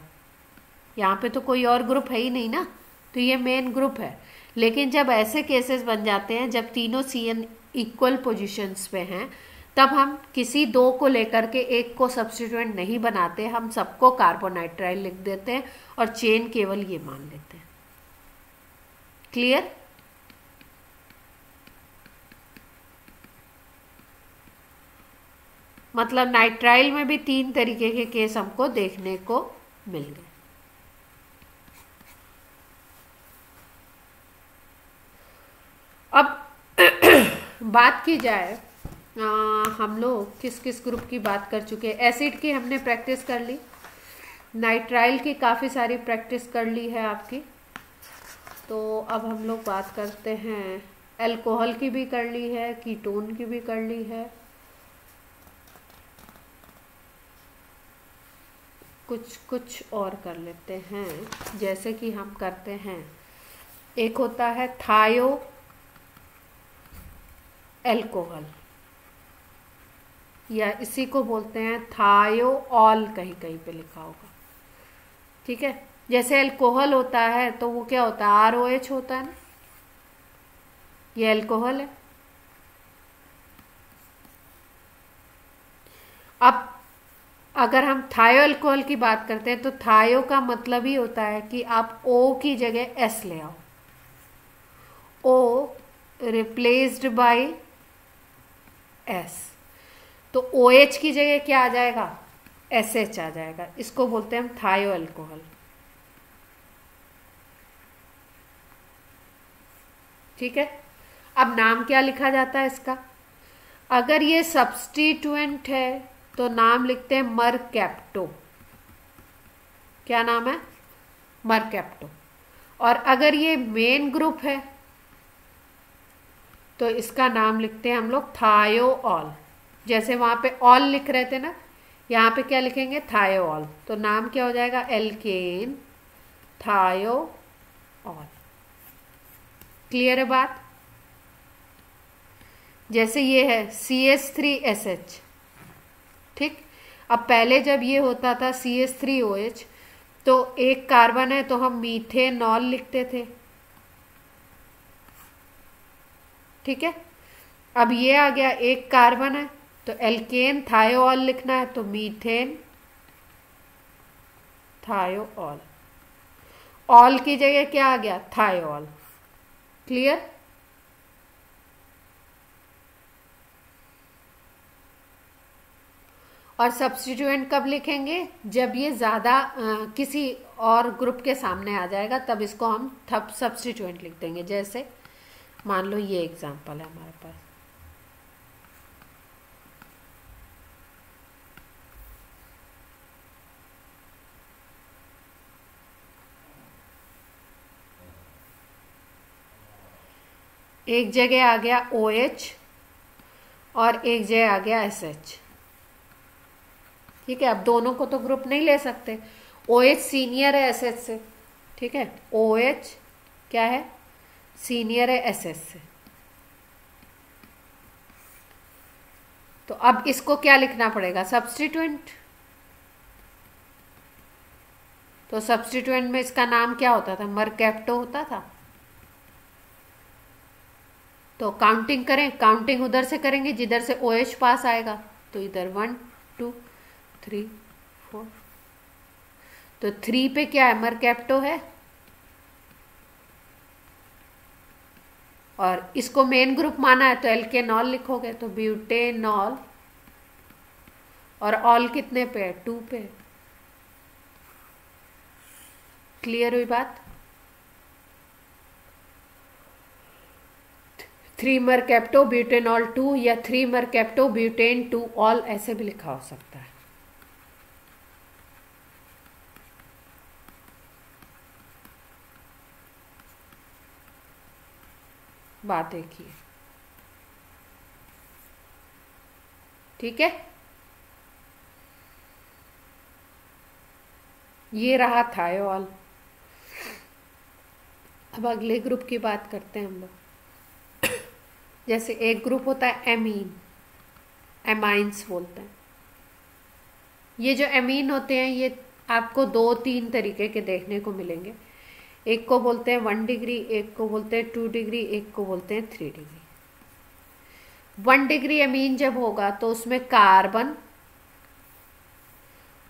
यहाँ पे तो कोई और ग्रुप है ही नहीं ना, तो ये मेन ग्रुप है। लेकिन जब ऐसे केसेस बन जाते हैं जब तीनों CN इक्वल पोजीशंस पे हैं, तब हम किसी दो को लेकर के एक को सब्स्टिट्यूएंट नहीं बनाते, हम सबको कार्बोनाइट्राइल लिख देते हैं और चेन केवल ये मान लेते हैं। क्लियर? मतलब नाइट्राइल में भी 3 तरीके के केस हमको देखने को मिल गए। अब बात की जाए, हम लोग किस किस ग्रुप की बात कर चुके हैं। एसिड की हमने प्रैक्टिस कर ली, नाइट्राइल की काफ़ी सारी प्रैक्टिस कर ली है आपकी। तो अब हम लोग बात करते हैं, अल्कोहल की भी कर ली है, कीटोन की भी कर ली है, कुछ और कर लेते हैं, जैसे कि हम करते हैं, एक होता है थायो एल्कोहल, या इसी को बोलते हैं थायो ऑल, कहीं कहीं पे लिखा होगा, ठीक है। जैसे एल्कोहल होता है तो वो क्या होता है, ROH होता है ना, ये एल्कोहल है। अब अगर हम थायो अल्कोहल की बात करते हैं तो थायो का मतलब ही होता है कि आप O की जगह S ले आओ, O रिप्लेस्ड बाय S, तो OH की जगह क्या आ जाएगा, SH आ जाएगा, इसको बोलते हैं हम थायो अल्कोहल, ठीक है। अब नाम क्या लिखा जाता है इसका, अगर ये सब्स्टिट्यूएंट है तो नाम लिखते हैं मरकैप्टो, क्या नाम है, मरकैप्टो। और अगर ये मेन ग्रुप है तो इसका नाम लिखते हैं हम लोग थायोऑल, जैसे वहां पे ऑल लिख रहे थे ना, यहाँ पे क्या लिखेंगे, थायोऑल, तो नाम क्या हो जाएगा, एल्केन थायोऑल। क्लियर है बात। जैसे ये है CH3SH, ठीक। अब पहले जब ये होता था CH3OH तो एक कार्बन है तो हम मीथेनॉल लिखते थे, ठीक है। अब ये आ गया, एक कार्बन है तो एल्केन थायोऑल लिखना है, तो मीथेन थायोऑल, ऑल की जगह क्या आ गया, थायोऑल। क्लियर। और सब्स्टिट्यूएंट कब लिखेंगे, जब ये ज़्यादा किसी और ग्रुप के सामने आ जाएगा, तब इसको हम सब्स्टिट्यूएंट लिख देंगे। जैसे मान लो ये एग्जांपल है हमारे पास, एक जगह आ गया OH और एक जगह आ गया SH, ठीक है। अब दोनों को तो ग्रुप नहीं ले सकते, OH सीनियर है SH से, ठीक है, OH क्या है, सीनियर है SS से। तो अब इसको क्या लिखना पड़ेगा, सब्स्टिट्यूएंट। तो सब्स्टिट्यूएंट में इसका नाम क्या होता था, मरकैप्टो होता था। तो काउंटिंग करें, काउंटिंग उधर से करेंगे जिधर से OH पास आएगा, तो इधर 1 2 3 4, तो 3 पे क्या है, मरकैप्टो है, और इसको मेन ग्रुप माना है तो एल्केनॉल लिखोगे, तो ब्यूटेनॉल, और ऑल कितने पे है, 2 पे। क्लियर हुई बात। 3 मरकैप्टो ब्यूटेनॉल 2 या 3 मरकैप्टो ब्यूटेन 2 ऑल, ऐसे भी लिखा हो सकता है। बात देखिए, ठीक है। ये रहा थायोल। अब अगले ग्रुप की बात करते हैं हम लोग। जैसे एक ग्रुप होता है एमीन, एमाइंस बोलते हैं। ये जो एमीन होते हैं ये आपको 2-3 तरीके के देखने को मिलेंगे। एक को बोलते हैं 1 डिग्री, एक को बोलते हैं 2 डिग्री, एक को बोलते हैं 3 डिग्री। 1 डिग्री एमीन जब होगा तो उसमें कार्बन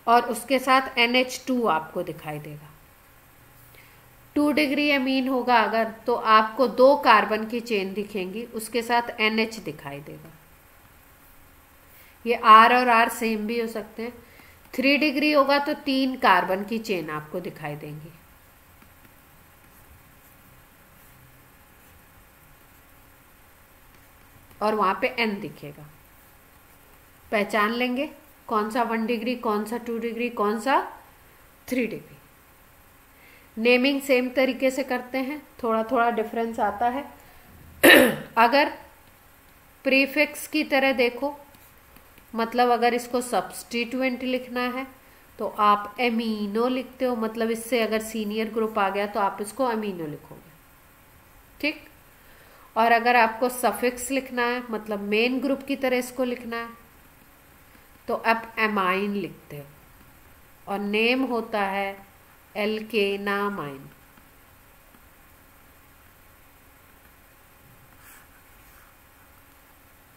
और उसके साथ NH2 आपको दिखाई देगा। 2 डिग्री एमीन होगा अगर, तो आपको 2 कार्बन की चेन दिखेंगी, उसके साथ NH दिखाई देगा। ये R और R सेम भी हो सकते हैं। 3 डिग्री होगा तो 3 कार्बन की चेन आपको दिखाई देंगी। और वहां पे N दिखेगा। पहचान लेंगे कौन सा 1 डिग्री, कौन सा 2 डिग्री, कौन सा 3 डिग्री। नेमिंग सेम तरीके से करते हैं, थोड़ा थोड़ा डिफरेंस आता है। अगर प्रीफिक्स की तरह देखो, मतलब अगर इसको सब्स्टिट्यूएंट लिखना है तो आप एमीनो लिखते हो, मतलब इससे अगर सीनियर ग्रुप आ गया तो आप इसको अमीनो लिखोगे, ठीक। और अगर आपको सफिक्स लिखना है, मतलब मेन ग्रुप की तरह इसको लिखना है, तो आप एमाइन लिखते हो, और नेम होता है एल्केनामाइन।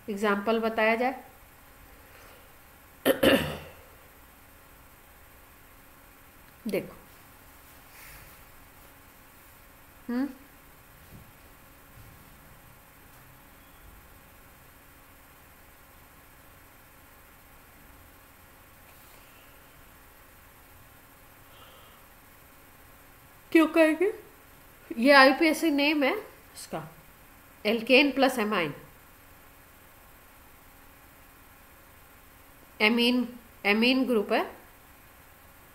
एग्जाम्पल बताया जाए। देखो, हम्म, क्यों कहेंगे? ये आईयूपीएसी नेम है इसका, alkane plus amine, amine, amine group है।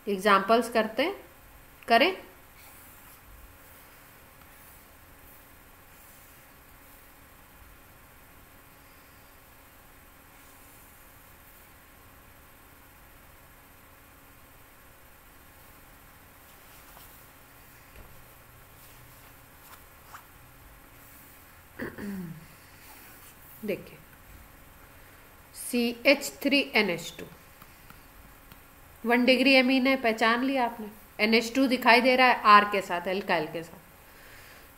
एग्जाम्पल्स करते हैं, करें। देखिए, CH3NH2 1 डिग्री एमीन है, पहचान लिया आपने। NH2 दिखाई दे रहा है आर के साथ, एल्काइल के साथ,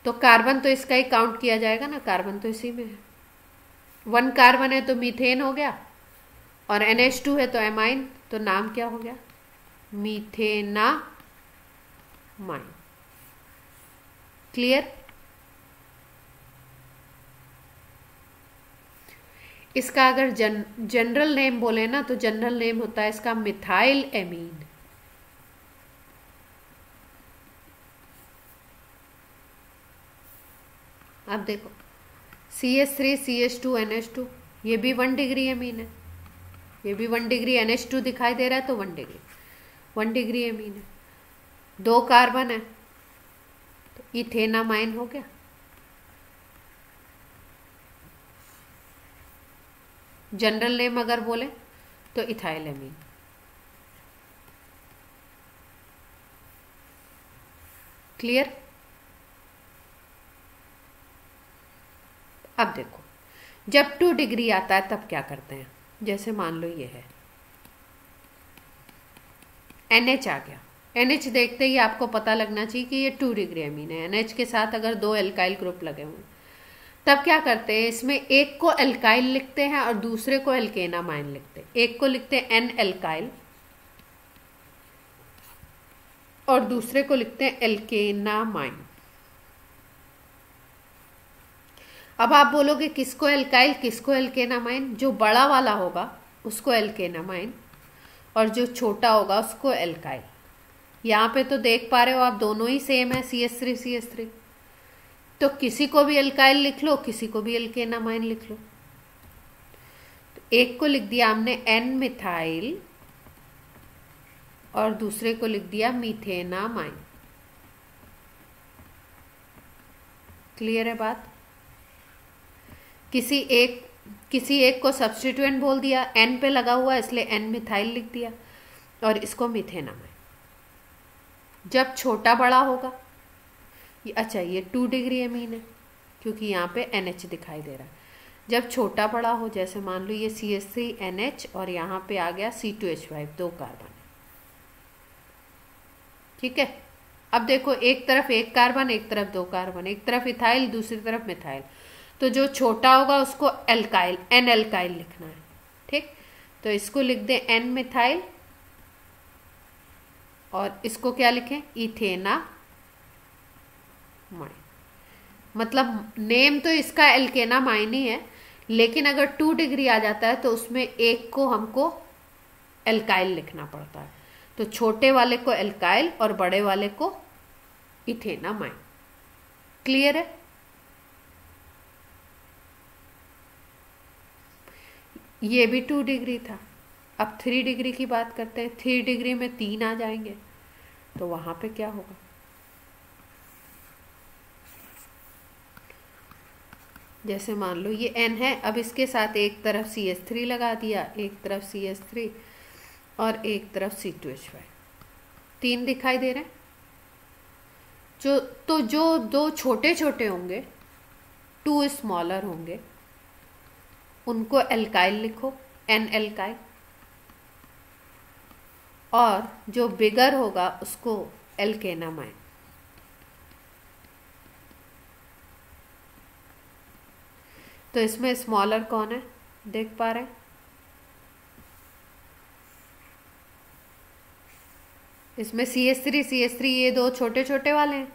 तो कार्बन तो इसका ही काउंट किया जाएगा ना, कार्बन तो इसी में है। 1 कार्बन है तो मीथेन हो गया, और NH2 है तो एमाइन, तो नाम क्या हो गया? मीथेनामाइन। क्लियर? इसका अगर जनरल नेम बोले ना, तो जनरल नेम होता है इसका मिथाइल एमीन। अब देखो, CH3 CH2 NH2, ये भी 1 डिग्री एमीन है, ये भी 1 डिग्री, NH2 दिखाई दे रहा है तो 1 डिग्री, 1 डिग्री एमीन है। 2 कार्बन है तो इथेनामाइन हो गया। जनरल नेम अगर बोले तो इथाइल एमीन। क्लियर? अब देखो, जब 2 डिग्री आता है तब क्या करते हैं? जैसे मान लो ये है NH आ गया, NH देखते ही आपको पता लगना चाहिए कि ये 2 डिग्री अमीन है। NH के साथ अगर 2 एल्काइल ग्रुप लगे हुए, तब क्या करते हैं? इसमें एक को एल्काइल लिखते हैं और दूसरे को एल्केनामाइन लिखते हैं। एक को लिखते हैं N एल्काइल और दूसरे को लिखते हैं एल्केनामाइन। अब आप बोलोगे किसको एल्काइल, किसको एल्केनामाइन? जो बड़ा वाला होगा उसको एल्केनामाइन, और जो छोटा होगा उसको एल्काइल। यहाँ पे तो देख पा रहे हो आप, दोनों ही सेम है, CH3 CH3, तो किसी को भी एल्काइल लिख लो, किसी को भी एल्केनामाइन लिख लो। तो एक को लिख दिया हमने N मिथाइल और दूसरे को लिख दिया मीथेनामाइन। क्लियर है बात? किसी एक को सब्स्टिट्यूएंट बोल दिया, N पे लगा हुआ इसलिए N मिथाइल लिख दिया, और इसको मीथेनामाइन। जब छोटा बड़ा होगा, अच्छा ये 2 डिग्री एमीन है क्योंकि यहाँ पे NH दिखाई दे रहा है। जब छोटा बड़ा हो, जैसे मान लो ये CH3NH और यहाँ पे आ गया C2H5, 2 कार्बन, ठीक है। अब देखो, एक तरफ 1 कार्बन, एक तरफ 2 कार्बन, एक तरफ इथाइल, दूसरी तरफ मिथाइल, तो जो छोटा होगा उसको एल्काइल, N एल्काइल लिखना है, ठीक। तो इसको लिख दें N मिथाइल, और इसको क्या लिखें? इथेनामाइन। मतलब नेम तो इसका एल्केनामाइन ही है, लेकिन अगर 2 डिग्री आ जाता है तो उसमें एक को हमको एल्काइल लिखना पड़ता है। तो छोटे वाले को एल्काइल और बड़े वाले को इथेनामाइन। क्लियर है? ये भी 2 डिग्री था। अब 3 डिग्री की बात करते हैं। 3 डिग्री में 3 आ जाएंगे, तो वहां पे क्या होगा? जैसे मान लो ये N है, अब इसके साथ एक तरफ CH3 लगा दिया, एक तरफ CH3, और एक तरफ C2H5। 3 दिखाई दे रहे हैं। जो दो छोटे छोटे होंगे, 2 स्मॉलर होंगे, उनको एल्काइल लिखो, N एल्काइल, और जो बिगर होगा उसको एल्केनामाइन। तो इसमें स्मॉलर कौन है, देख पा रहे हैं? इसमें CH3 ये दो छोटे छोटे वाले हैं,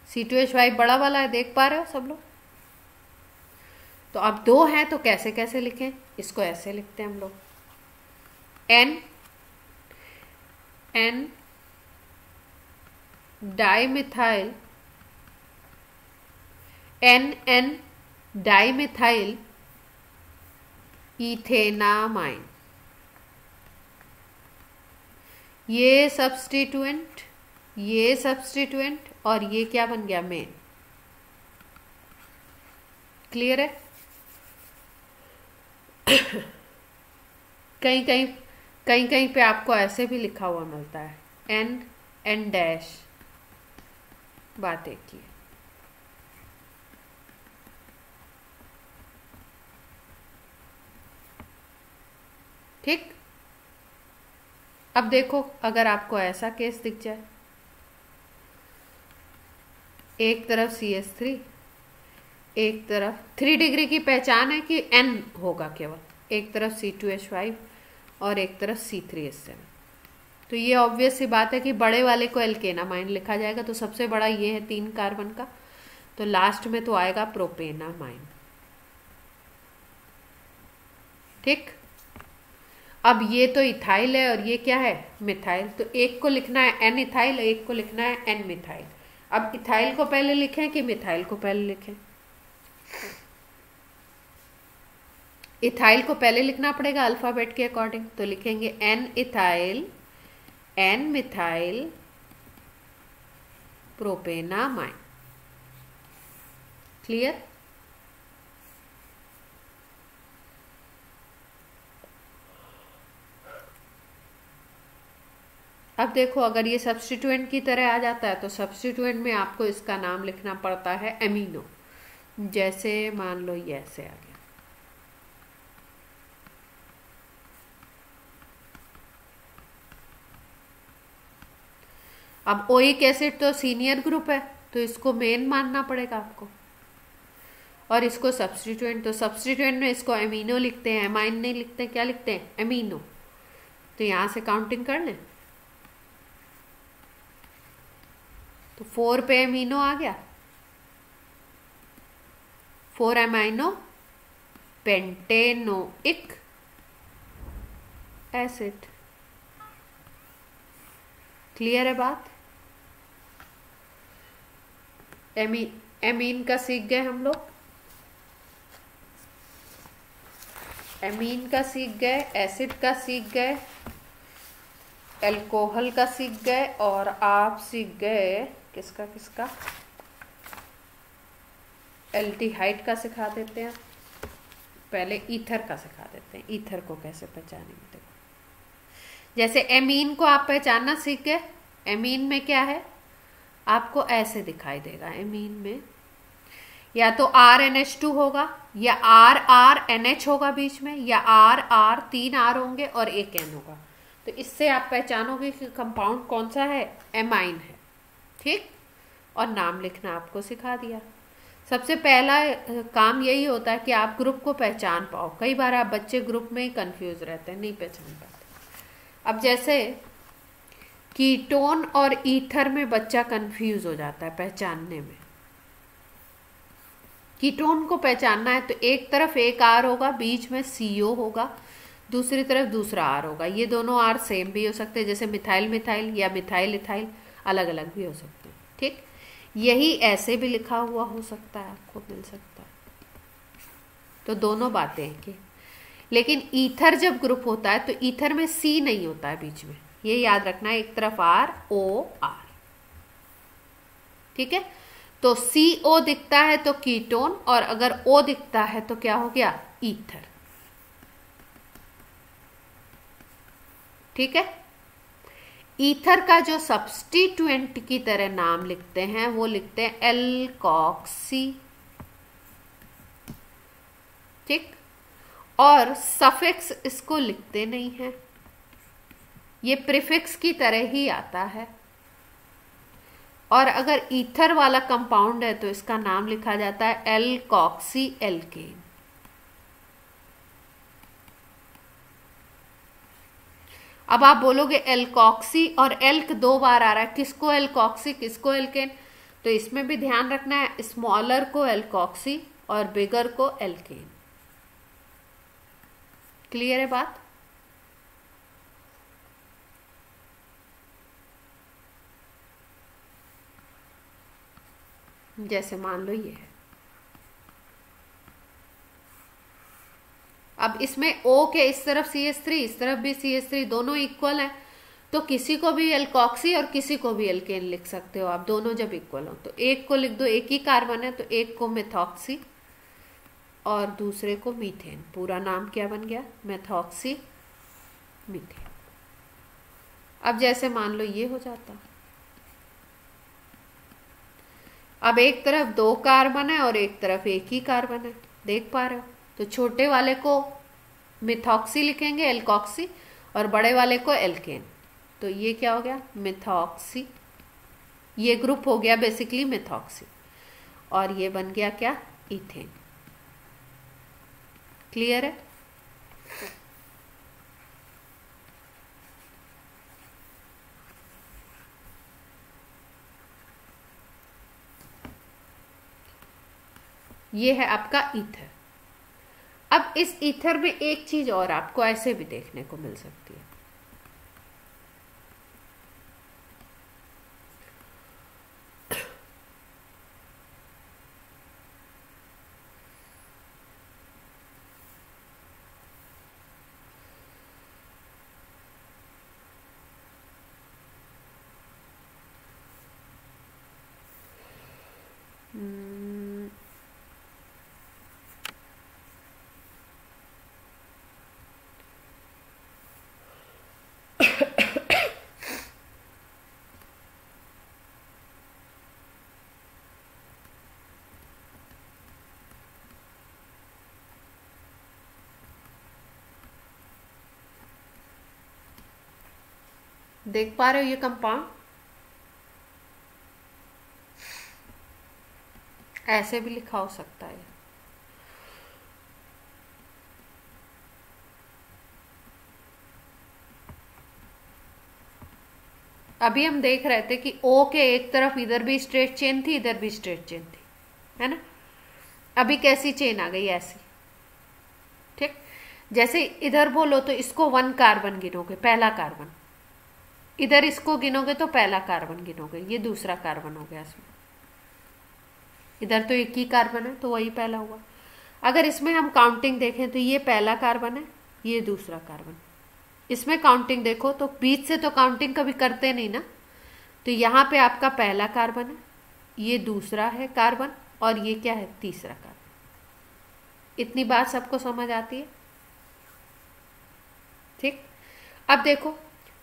C2H5 बड़ा वाला है, देख पा रहे हो सब लोग? तो अब 2 हैं तो कैसे कैसे लिखें? इसको ऐसे लिखते हैं हम लोग, N dimethyl, N dimethyl ethanamine. ये सब्स्टिट्यूएंट और ये क्या बन गया, मेन। क्लियर है? कहीं पे आपको ऐसे भी लिखा हुआ मिलता है, N डैश, बात एक ही है। ठीक। अब देखो, अगर आपको ऐसा केस दिख जाए, एक तरफ CH3, एक तरफ 3 डिग्री की पहचान है कि N होगा केवल, एक तरफ C2H5 और एक तरफ C3H7। तो ये ऑब्वियस सी बात है कि बड़े वाले को एल्केनामाइन लिखा जाएगा। तो सबसे बड़ा ये है 3 कार्बन का, तो लास्ट में तो आएगा प्रोपेनामाइन। ठीक। अब ये तो इथाइल है और ये क्या है, मिथाइल। तो एक को लिखना है N इथाइल, एक को लिखना है N मिथाइल। अब इथाइल को पहले लिखें कि मिथाइल को पहले लिखें? इथाइल को पहले लिखना पड़ेगा अल्फाबेट के अकॉर्डिंग। तो लिखेंगे N ethyl, N methyl, propanamine. Clear? अब देखो, अगर ये सब्स्टिट्यूएंट की तरह आ जाता है तो सब्स्टिट्यूएंट में आपको इसका नाम लिखना पड़ता है एमिनो। जैसे मान लो ये ऐसे आ गया, अब ओइक एसिड तो सीनियर ग्रुप है तो इसको मेन मानना पड़ेगा आपको, और इसको सब्स्टिट्यूएंट, तो सब्स्टिट्यूएंट में इसको एमिनो लिखते हैं, एमाइन नहीं लिखते, क्या लिखते हैं, एमिनो। तो यहां से काउंटिंग कर लें, तो 4 पे एमिनो आ गया, 4 एमाइनो पेंटेनोइक एसिड। क्लियर है बात? एमीन का सीख गए हम लोग, एमीन का सीख गए, एसिड का सीख गए, एल्कोहल का सीख गए, और आप सीख गए किसका किसका, एल्डिहाइड का सिखा देते हैं। पहले ईथर का सिखा देते हैं, ईथर को कैसे पहचानेंगे। देखो, जैसे एमीन को आप पहचानना सीख गए, एमीन में क्या है, आपको ऐसे दिखाई देगा, एमीन में या तो RNH2 होगा, या RRNH होगा बीच में, या RR, 3 R होंगे और एक N होगा। तो इससे आप पहचानोगे कि कंपाउंड कौन सा है, एमाइन है। ठीक। और नाम लिखना आपको सिखा दिया। सबसे पहला काम यही होता है कि आप ग्रुप को पहचान पाओ। कई बार आप बच्चे ग्रुप में ही कंफ्यूज रहते हैं, नहीं पहचान पाते। अब जैसे कीटोन और ईथर में बच्चा कंफ्यूज हो जाता है पहचानने में। कीटोन को पहचानना है तो एक तरफ एक R होगा, बीच में CO होगा, दूसरी तरफ दूसरा R होगा। ये दोनों R सेम भी हो सकते हैं, जैसे मिथाइल मिथाइल या मिथाइल इथाइल, अलग अलग भी हो सकते हैं। ठीक। यही ऐसे भी लिखा हुआ हो सकता है, आपको मिल सकता है। तो दोनों बातें हैं कि, लेकिन ईथर जब ग्रुप होता है तो ईथर में C नहीं होता है बीच में, ये याद रखना है। एक तरफ R, O, R। ठीक है। तो CO दिखता है तो कीटोन, और अगर O दिखता है तो क्या हो गया, ईथर। ठीक है। ईथर का जो सब्स्टिट्यूएंट की तरह नाम लिखते हैं वो लिखते हैं एल्कोक्सी, ठीक। और सफिक्स इसको लिखते नहीं है, ये प्रीफिक्स की तरह ही आता है। और अगर ईथर वाला कंपाउंड है तो इसका नाम लिखा जाता है एल्कोक्सी एल्केन। अब आप बोलोगे एल्कोक्सी और एल्क 2 बार आ रहा है, किसको एल्कोक्सी किसको एल्केन, तो इसमें भी ध्यान रखना है, स्मॉलर को एल्कोक्सी और बिगर को एल्केन। क्लियर है बात? जैसे मान लो ये है, अब इसमें O के इस तरफ CH3 इस तरफ भी CH3 दोनों इक्वल हैं, तो किसी को भी एल्कोक्सी और किसी को भी एल्केन लिख सकते हो आप, दोनों जब इक्वल हो। तो एक को लिख दो, एक ही कार्बन है तो एक को मेथॉक्सी और दूसरे को मीथेन। पूरा नाम क्या बन गया? Methoxy methane. अब जैसे मान लो ये हो जाता, अब एक तरफ 2 कार्बन है और एक तरफ एक ही कार्बन है, देख पा रहे हो। तो छोटे वाले को मिथॉक्सी लिखेंगे एल्कोक्सी और बड़े वाले को एल्केन। तो ये क्या हो गया? मिथॉक्सी। ये ग्रुप हो गया बेसिकली मिथॉक्सी और ये बन गया क्या? इथेन। क्लियर है? ये है आपका ईथर। अब इस ईथर में एक चीज और आपको ऐसे भी देखने को मिल सकती है, देख पा रहे हो ये कंपाउंड? ऐसे भी लिखा हो सकता है। अभी हम देख रहे थे कि O के एक तरफ इधर भी स्ट्रेट चेन थी, इधर भी स्ट्रेट चेन थी, है ना। अभी कैसी चेन आ गई? ऐसी, ठीक। जैसे इधर बोलो तो इसको 1 कार्बन गिनोगे, पहला कार्बन। इधर इसको गिनोगे तो पहला कार्बन गिनोगे, ये दूसरा कार्बन हो गया इसमें। इधर तो एक ही कार्बन है तो वही पहला हुआ। अगर इसमें हम काउंटिंग देखें तो ये पहला कार्बन है, ये दूसरा कार्बन। इसमें काउंटिंग देखो तो बीच से तो काउंटिंग कभी करते नहीं ना, तो यहाँ पे आपका पहला कार्बन है, ये दूसरा है कार्बन और ये क्या है? तीसरा कार्बन। इतनी बात सबको समझ आती है? ठीक। अब देखो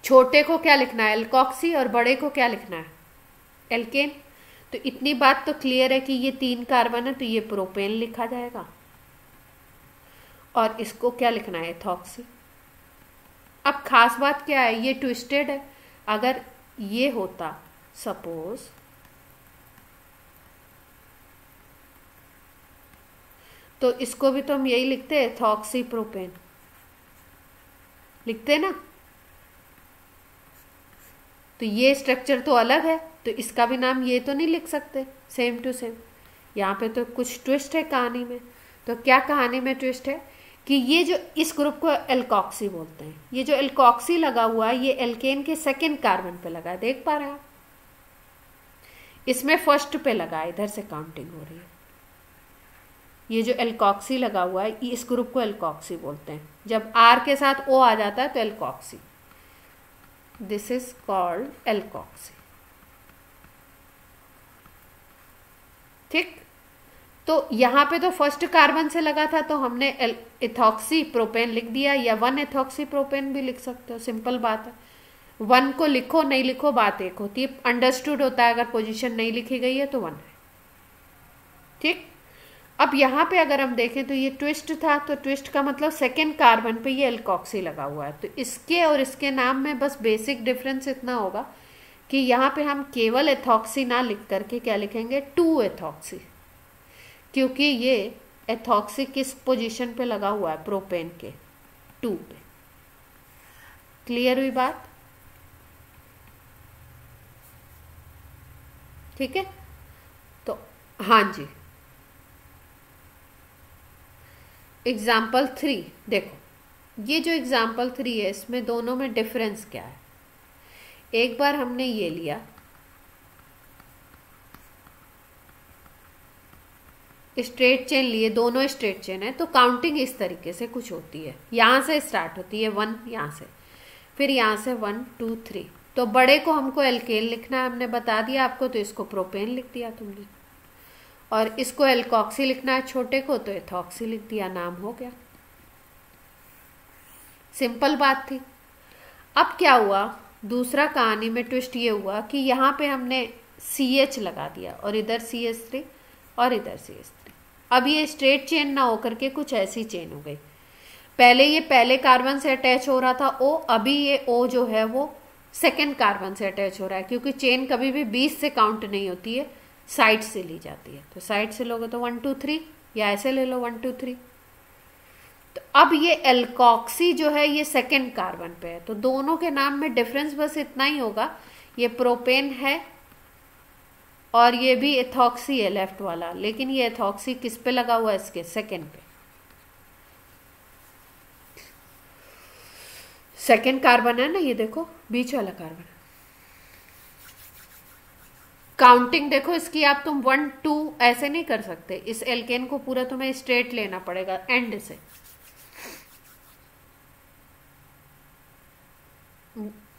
छोटे को क्या लिखना है? एल्कोक्सी। और बड़े को क्या लिखना है? एल्केन। तो इतनी बात तो क्लियर है कि ये 3 कार्बन है तो ये प्रोपेन लिखा जाएगा और इसको क्या लिखना है? एथॉक्सी। अब खास बात क्या है, ये ट्विस्टेड है। अगर ये होता सपोज, तो इसको भी तो हम यही लिखते हैं, एथॉक्सी प्रोपेन लिखते ना। तो ये स्ट्रक्चर तो अलग है तो इसका भी नाम ये तो नहीं लिख सकते सेम टू सेम। यहाँ पे तो कुछ ट्विस्ट है कहानी में। तो क्या कहानी में ट्विस्ट है कि ये जो इस ग्रुप को एल्कोक्सी बोलते हैं, ये जो एल्कोक्सी लगा हुआ है ये एल्केन के 2nd कार्बन पे लगा है, देख पा रहे हैं? इसमें फर्स्ट पे लगा है, इधर से काउंटिंग हो रही है। ये जो एल्कोक्सी लगा हुआ है इस ग्रुप को एल्कोक्सी बोलते हैं। जब R के साथ O आ जाता है तो alkoxy, this is called alkoxy. ठीक। तो यहाँ पे तो फर्स्ट कार्बन से लगा था तो हमने इथॉक्सी प्रोपेन लिख दिया, या 1 इथॉक्सी प्रोपेन भी लिख सकते हो, सिंपल बात है। 1 को लिखो नहीं लिखो बात एक होती है, अंडरस्टूड होता है, अगर पोजीशन नहीं लिखी गई है तो 1 है, ठीक। अब यहाँ पे अगर हम देखें तो ये ट्विस्ट था, तो ट्विस्ट का मतलब सेकेंड कार्बन पे ये एल्कोक्सी लगा हुआ है, तो इसके और इसके नाम में बस बेसिक डिफरेंस इतना होगा कि यहाँ पे हम केवल एथॉक्सी ना लिख करके क्या लिखेंगे, 2 एथॉक्सी, क्योंकि ये एथॉक्सी किस पोजीशन पे लगा हुआ है, प्रोपेन के 2 पे। क्लियर हुई बात? ठीक है, तो हाँ जी, एग्जाम्पल 3 देखो, ये जो एग्जाम्पल 3 है इसमें दोनों में डिफरेंस क्या है। एक बार हमने ये लिया, स्ट्रेट चेन लिए, दोनों स्ट्रेट चेन है, तो काउंटिंग इस तरीके से कुछ होती है, यहां से स्टार्ट होती है 1, यहां से, फिर यहां से 1 2 3, तो बड़े को हमको एल्केन लिखना है, हमने बता दिया आपको, तो इसको प्रोपेन लिख दिया तुमने, और इसको एल्कोक्सी लिखना है छोटे को, तो एथॉक्सी लिख दिया, नाम हो गया, सिंपल बात थी। अब क्या हुआ, दूसरा कहानी में ट्विस्ट ये हुआ कि यहाँ पे हमने CH लगा दिया, और इधर CH3 और इधर CH3। अब ये स्ट्रेट चेन ना होकर के कुछ ऐसी चेन हो गई, पहले ये पहले कार्बन से अटैच हो रहा था O, अभी ये O जो है वो सेकेंड कार्बन से अटैच हो रहा है, क्योंकि चेन कभी भी 20 से काउंट नहीं होती है, साइड से ली जाती है, तो साइड से लोगे तो 1 2 3, या ऐसे ले लो 1 2 3। तो अब ये एल्कोक्सी जो है ये सेकेंड कार्बन पे है, तो दोनों के नाम में डिफरेंस बस इतना ही होगा, ये प्रोपेन है और ये भी एथॉक्सी है लेफ्ट वाला, लेकिन ये एथॉक्सी किस पे लगा हुआ है, इसके सेकेंड पे, सेकेंड कार्बन है ना, ये देखो बीच वाला कार्बन। काउंटिंग देखो इसकी, आप तुम 1 2 ऐसे नहीं कर सकते, इस एल्केन को पूरा तुम्हें स्ट्रेट लेना पड़ेगा एंड से,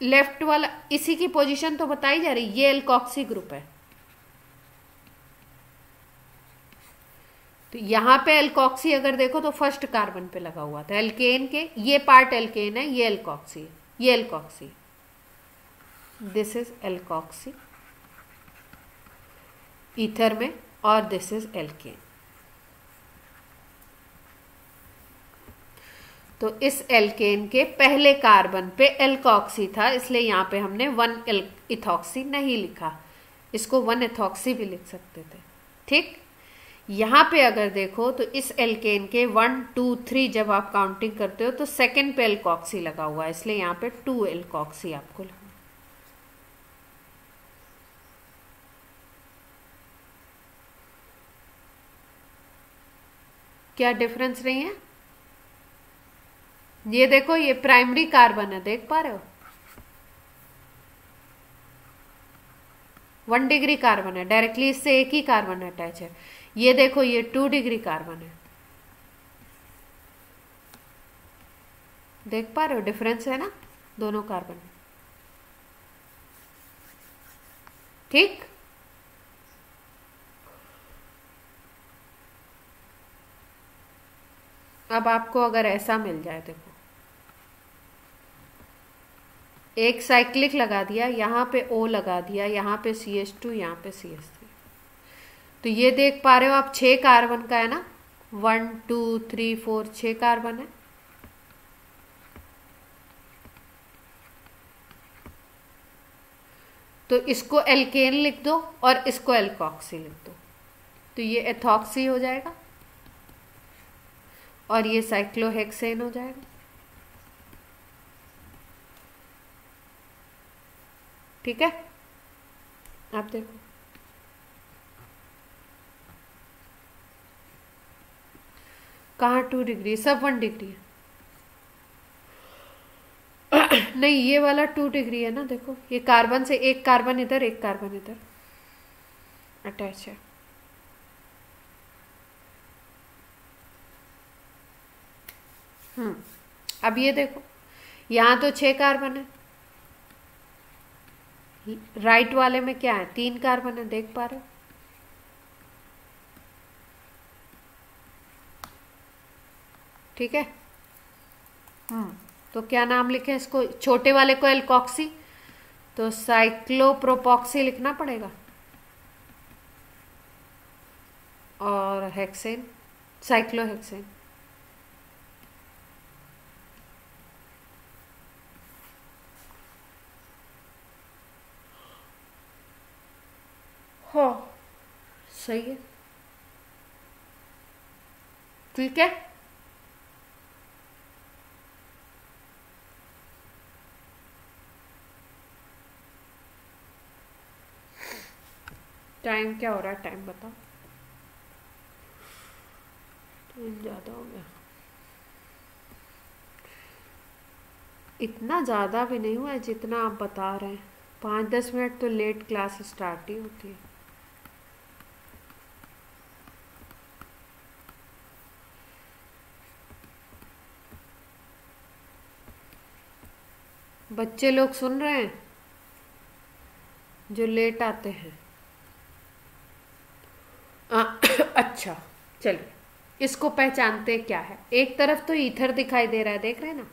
लेफ्ट वाला इसी की पोजीशन तो बताई जा रही, ये एल्कोक्सी ग्रुप है, तो यहां पे एल्कोक्सी अगर देखो तो फर्स्ट कार्बन पे लगा हुआ था, एल्केन के ये पार्ट एल्केन है, ये एल्कोक्सी, ये alkoxy, this is alkoxy ether में, और दिस इज एल्केन। तो इस एल्केन के पहले कार्बन पे एल्कोक्सी था, इसलिए यहां पे हमने 1 इथॉक्सी नहीं लिखा, इसको 1 एथॉक्सी भी लिख सकते थे, ठीक। यहां पे अगर देखो तो इस एल्केन के 1 2 3 जब आप काउंटिंग करते हो तो सेकेंड पे एल्कोक्सी लगा हुआ है, इसलिए यहां पे 2 एल्कोक्सी आपको लगना। क्या डिफरेंस नहीं है? ये देखो ये प्राइमरी कार्बन है, देख पा रहे हो, 1 डिग्री कार्बन है, डायरेक्टली इससे एक ही कार्बन अटैच है। ये देखो ये 2 डिग्री कार्बन है, देख पा रहे हो डिफरेंस है ना दोनों कार्बन में, ठीक। अब आपको अगर ऐसा मिल जाए, देखो एक साइक्लिक लगा दिया, यहां पे O लगा दिया, यहां पे CH2, यहां पे CH3, तो ये देख पा रहे हो आप 6 कार्बन का है ना, 1 2 3 4 6 कार्बन है, तो इसको एल्केन लिख दो और इसको एल्कोक्सी लिख दो, तो ये एथॉक्सी हो जाएगा और ये साइक्लोहेक्सेन हो जाएगा, ठीक है। आप देखो कहाँ 2 डिग्री, सब 1 डिग्री है नहीं ये वाला 2 डिग्री है ना, देखो ये कार्बन से एक कार्बन इधर एक कार्बन इधर अटैच है, अब ये देखो यहां तो 6 कार्बन है, राइट वाले में क्या है 3 कार्बन है, देख पा रहे हो, ठीक है। तो क्या नाम लिखे इसको, छोटे वाले को एल्कॉक्सी, तो साइक्लोप्रोपॉक्सी लिखना पड़ेगा, और हेक्सेन साइक्लोहेक्सेन। हाँ सही है, ठीक है। टाइम क्या हो रहा है, टाइम बताओ, टाइम ज़्यादा हो गया, इतना ज़्यादा भी नहीं हुआ है जितना आप बता रहे हैं। 5-10 मिनट तो लेट क्लास स्टार्ट ही होती है। बच्चे लोग सुन रहे हैं जो लेट आते हैं। अच्छा चलिए, इसको पहचानते क्या है। एक तरफ तो ईथर दिखाई दे रहा है, देख रहे हैं ना,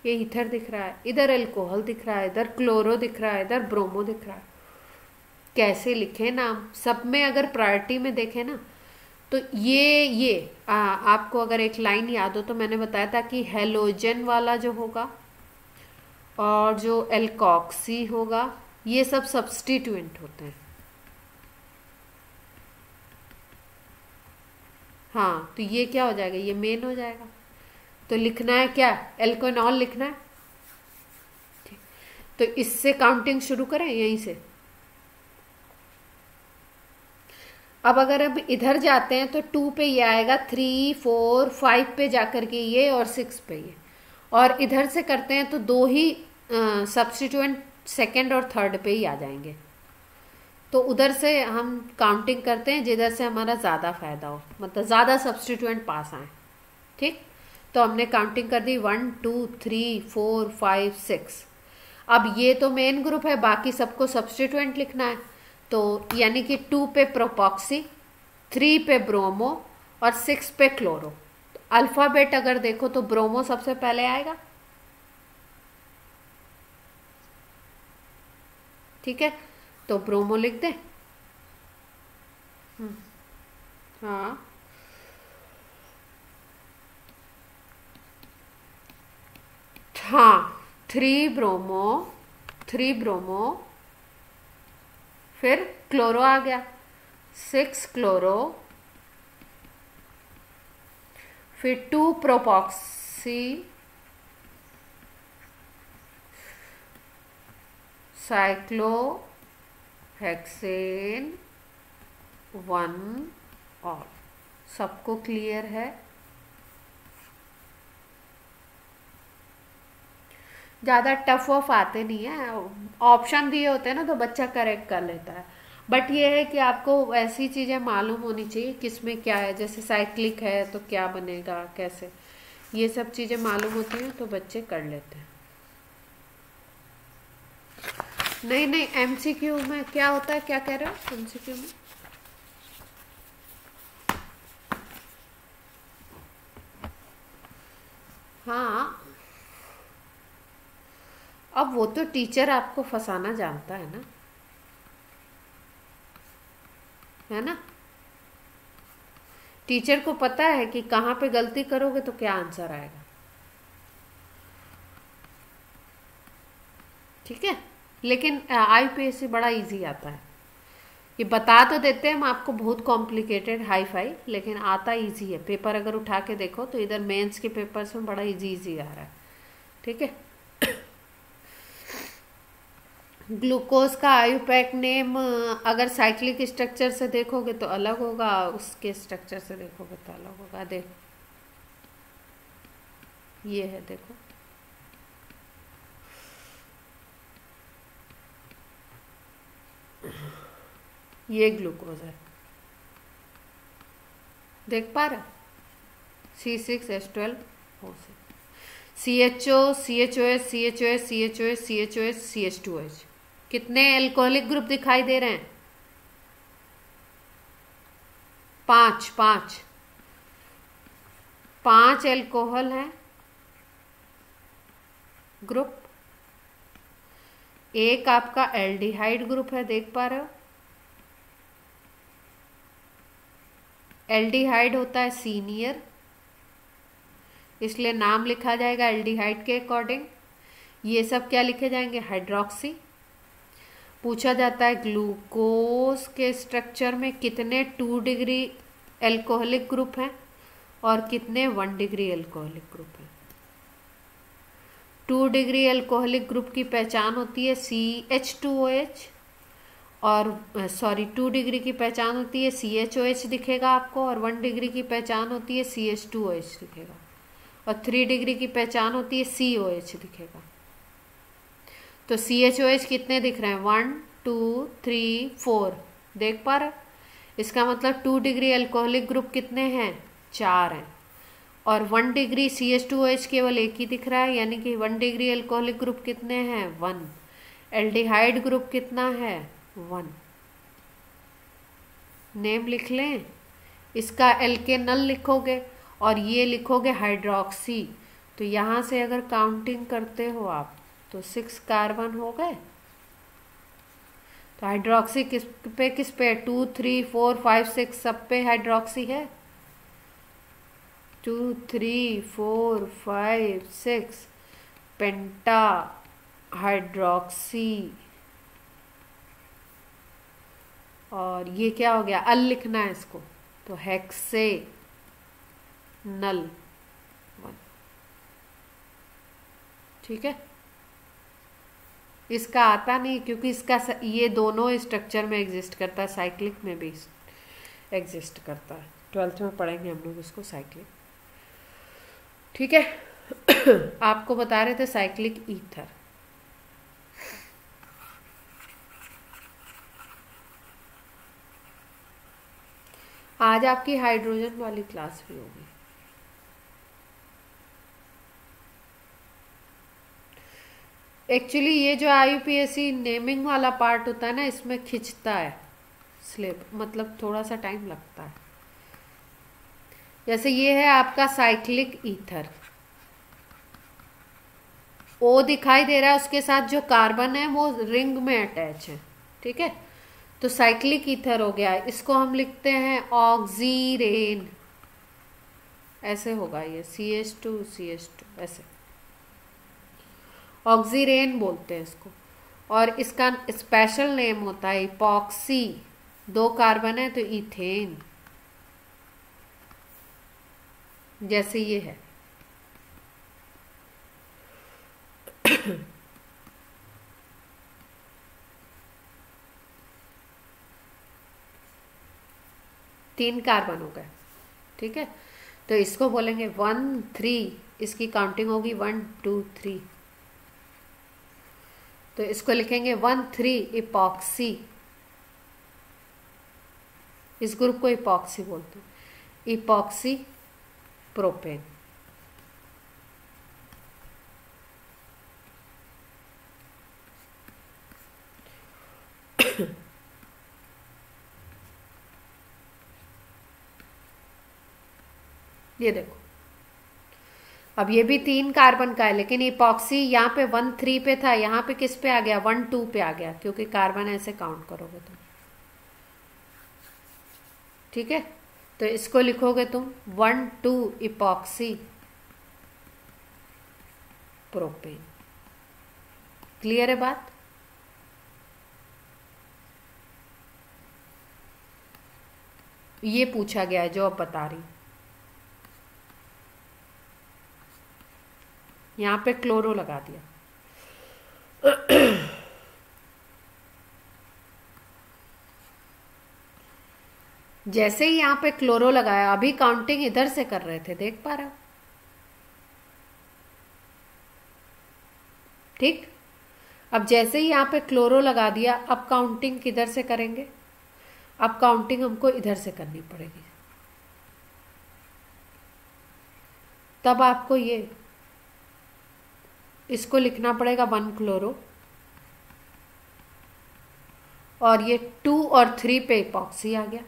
ये ईथर दिख रहा है, इधर अल्कोहल दिख रहा है, इधर क्लोरो दिख रहा है, इधर ब्रोमो दिख रहा है। कैसे लिखे नाम, सब में अगर प्रायोरिटी में देखें ना, तो आपको अगर एक लाइन याद हो तो मैंने बताया था कि हेलोजन वाला जो होगा और जो एल्कॉक्सी होगा, ये सब सब्स्टिट्यूएंट होते हैं। हाँ, तो ये क्या हो जाएगा, ये मेन हो जाएगा। तो लिखना है क्या, एल्कोनॉल लिखना है। तो इससे काउंटिंग शुरू करें यहीं से। अब अगर अब इधर जाते हैं तो 2 पे ये आएगा, 3, 4, 5 पे जाकर के ये, और 6 पे ये। और इधर से करते हैं तो 2 ही सब्स्टिट्यूएंट सेकंड और थर्ड पे ही आ जाएंगे। तो उधर से हम काउंटिंग करते हैं जिधर से हमारा ज़्यादा फायदा हो, मतलब ज़्यादा सब्स्टिट्यूएंट पास आए। ठीक, तो हमने काउंटिंग कर दी 1, 2, 3, 4, 5, 6। अब ये तो मेन ग्रुप है, बाकी सबको सब्स्टिट्यूएंट लिखना है। तो यानी कि 2 पे प्रोपॉक्सी, 3 पे ब्रोमो और 6 पे क्लोरो। तो अल्फाबेट अगर देखो तो ब्रोमो सबसे पहले आएगा, ठीक है। तो ब्रोमो लिख दें। हाँ, हाँ, 3 ब्रोमो, 3 ब्रोमो, फिर क्लोरो आ गया, 6 क्लोरो, फिर 2 प्रोपॉक्सी, साइक्लो हेक्सेन 1 और। सबको क्लियर है? ज़्यादा टफ ऑफ आते नहीं है, ऑप्शन दिए होते हैं ना तो बच्चा करेक्ट कर लेता है। बट ये है कि आपको ऐसी चीज़ें मालूम होनी चाहिए किसमें क्या है, जैसे साइक्लिक है तो क्या बनेगा, कैसे, ये सब चीज़ें मालूम होती हैं तो बच्चे कर लेते हैं। नहीं नहीं, एमसीक्यू में क्या होता है, क्या कह रहे हो एमसीक्यू में? हाँ, अब वो तो टीचर आपको फंसाना जानता है ना, है ना। टीचर को पता है कि कहाँ पे गलती करोगे तो क्या आंसर आएगा, ठीक है। लेकिन आईपीएससी बड़ा इजी आता है, ये बता तो देते हैं हम आपको बहुत कॉम्प्लिकेटेड हाई फाई, लेकिन आता इजी है। पेपर अगर उठा के देखो तो इधर मेंस के पेपर्स में बड़ा इजी इजी आ रहा है, ठीक है। ग्लूकोज का आयुपैक नेम अगर साइक्लिक स्ट्रक्चर से देखोगे तो अलग होगा, उसके स्ट्रक्चर से देखोगे तो अलग होगा। देखो ये है, देखो ये ग्लूकोज है, देख पा रहे, C6H12O6, CHO, CHOS, CHOS, CHOS, CHOS, CH2H। कितने एल्कोहलिक ग्रुप दिखाई दे रहे हैं? 5 5। 5 एल्कोहल है ग्रुप, एक आपका एल्डिहाइड ग्रुप है, देख पा रहे हो। एल्डिहाइड होता है सीनियर, इसलिए नाम लिखा जाएगा एल्डिहाइड के अकॉर्डिंग। ये सब क्या लिखे जाएंगे, हाइड्रोक्सी। पूछा जाता है ग्लूकोज के स्ट्रक्चर में कितने 2 डिग्री एल्कोहलिक ग्रुप हैं और कितने 1 डिग्री एल्कोहलिक ग्रुप हैं। 2 डिग्री एल्कोहलिक ग्रुप की पहचान होती है CH2OH, और 2 डिग्री की पहचान होती है CHOH दिखेगा आपको, और 1 डिग्री की पहचान होती है CH2OH दिखेगा, और 3 डिग्री की पहचान होती है COH दिखेगा। तो CHOH कितने दिख रहे हैं, 1 2 3 4, देख पा रहे। इसका मतलब 2 डिग्री एल्कोहलिक ग्रुप कितने हैं, 4 हैं, और 1 डिग्री CH2OH केवल एक ही दिख रहा है, यानी कि 1 डिग्री एल्कोहलिक ग्रुप कितने हैं, 1। एल्डिहाइड ग्रुप कितना है, 1। नेम लिख लें, इसका एल्केनल लिखोगे और ये लिखोगे हाइड्रोक्सी। तो यहाँ से अगर काउंटिंग करते हो आप तो 6 कार्बन हो गए। तो हाइड्रोक्सी किस पे 2 3 4 5 6 सब पे हाइड्रोक्सी है। 2 3 4 5 6 पेंटा हाइड्रोक्सी, और ये क्या हो गया, अल लिखना है इसको, तो हेक्से नल 1। ठीक है, इसका आता नहीं क्योंकि इसका ये दोनों स्ट्रक्चर में एग्जिस्ट करता है, साइक्लिक में भी एग्जिस्ट करता है। 12th में पढ़ेंगे हम लोग इसको, साइक्लिक। ठीक है आपको बता रहे थे साइक्लिक ईथर। आज आपकी हाइड्रोजन वाली क्लास भी होगी। एक्चुअली ये जो IUPAC नेमिंग वाला पार्ट होता है ना, इसमें खिंचता है स्लिप, मतलब थोड़ा सा टाइम लगता है। जैसे ये है आपका साइक्लिक ईथर, O दिखाई दे रहा है, उसके साथ जो कार्बन है वो रिंग में अटैच है। ठीक है, तो साइक्लिक ईथर हो गया। इसको हम लिखते हैं ऑक्सीरेन, ऐसे होगा ये CH2 ऐसे, ऑक्सीरेन बोलते हैं इसको। और इसका स्पेशल नेम होता है इपॉक्सी, 2 कार्बन है तो इथेन, जैसे ये है। तीन कार्बन हो गए। ठीक है, तो इसको बोलेंगे 1 3, इसकी काउंटिंग होगी 1 2 3, तो इसको लिखेंगे 1 3 इपॉक्सी। इस ग्रुप को इपॉक्सी बोलते हैं, इपॉक्सी प्रोपेन। ये देखो, अब ये भी 3 कार्बन का है, लेकिन इपॉक्सी यहाँ पे 1 3 पे था, यहाँ पे किस पे आ गया, 1 2 पे आ गया, क्योंकि कार्बन ऐसे काउंट करोगे तुम। ठीक है, तो इसको लिखोगे तुम 1 2 इपॉक्सी प्रोपेन। क्लियर है बात। ये पूछा गया है जो अब बता रही, यहां पे क्लोरो लगा दिया। जैसे ही यहां पे क्लोरो लगाया, अभी काउंटिंग इधर से कर रहे थे, देख पा रहे हो। ठीक, अब जैसे ही यहां पे क्लोरो लगा दिया, अब काउंटिंग किधर से करेंगे, अब काउंटिंग हमको इधर से करनी पड़ेगी। तब आपको ये इसको लिखना पड़ेगा 1 क्लोरो, और ये 2 और 3 पे इपॉक्सी आ गया,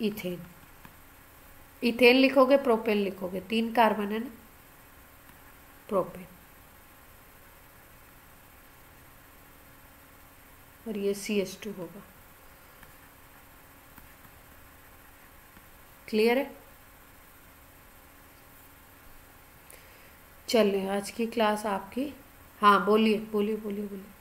इथेन। इथेन लिखोगे प्रोपेन लिखोगे, 3 कार्बन है ना, प्रोपेन। और ये CH2 होगा। क्लियर है? चलिए आज की क्लास आपकी, हाँ बोलिए बोलिए बोलिए बोलिए।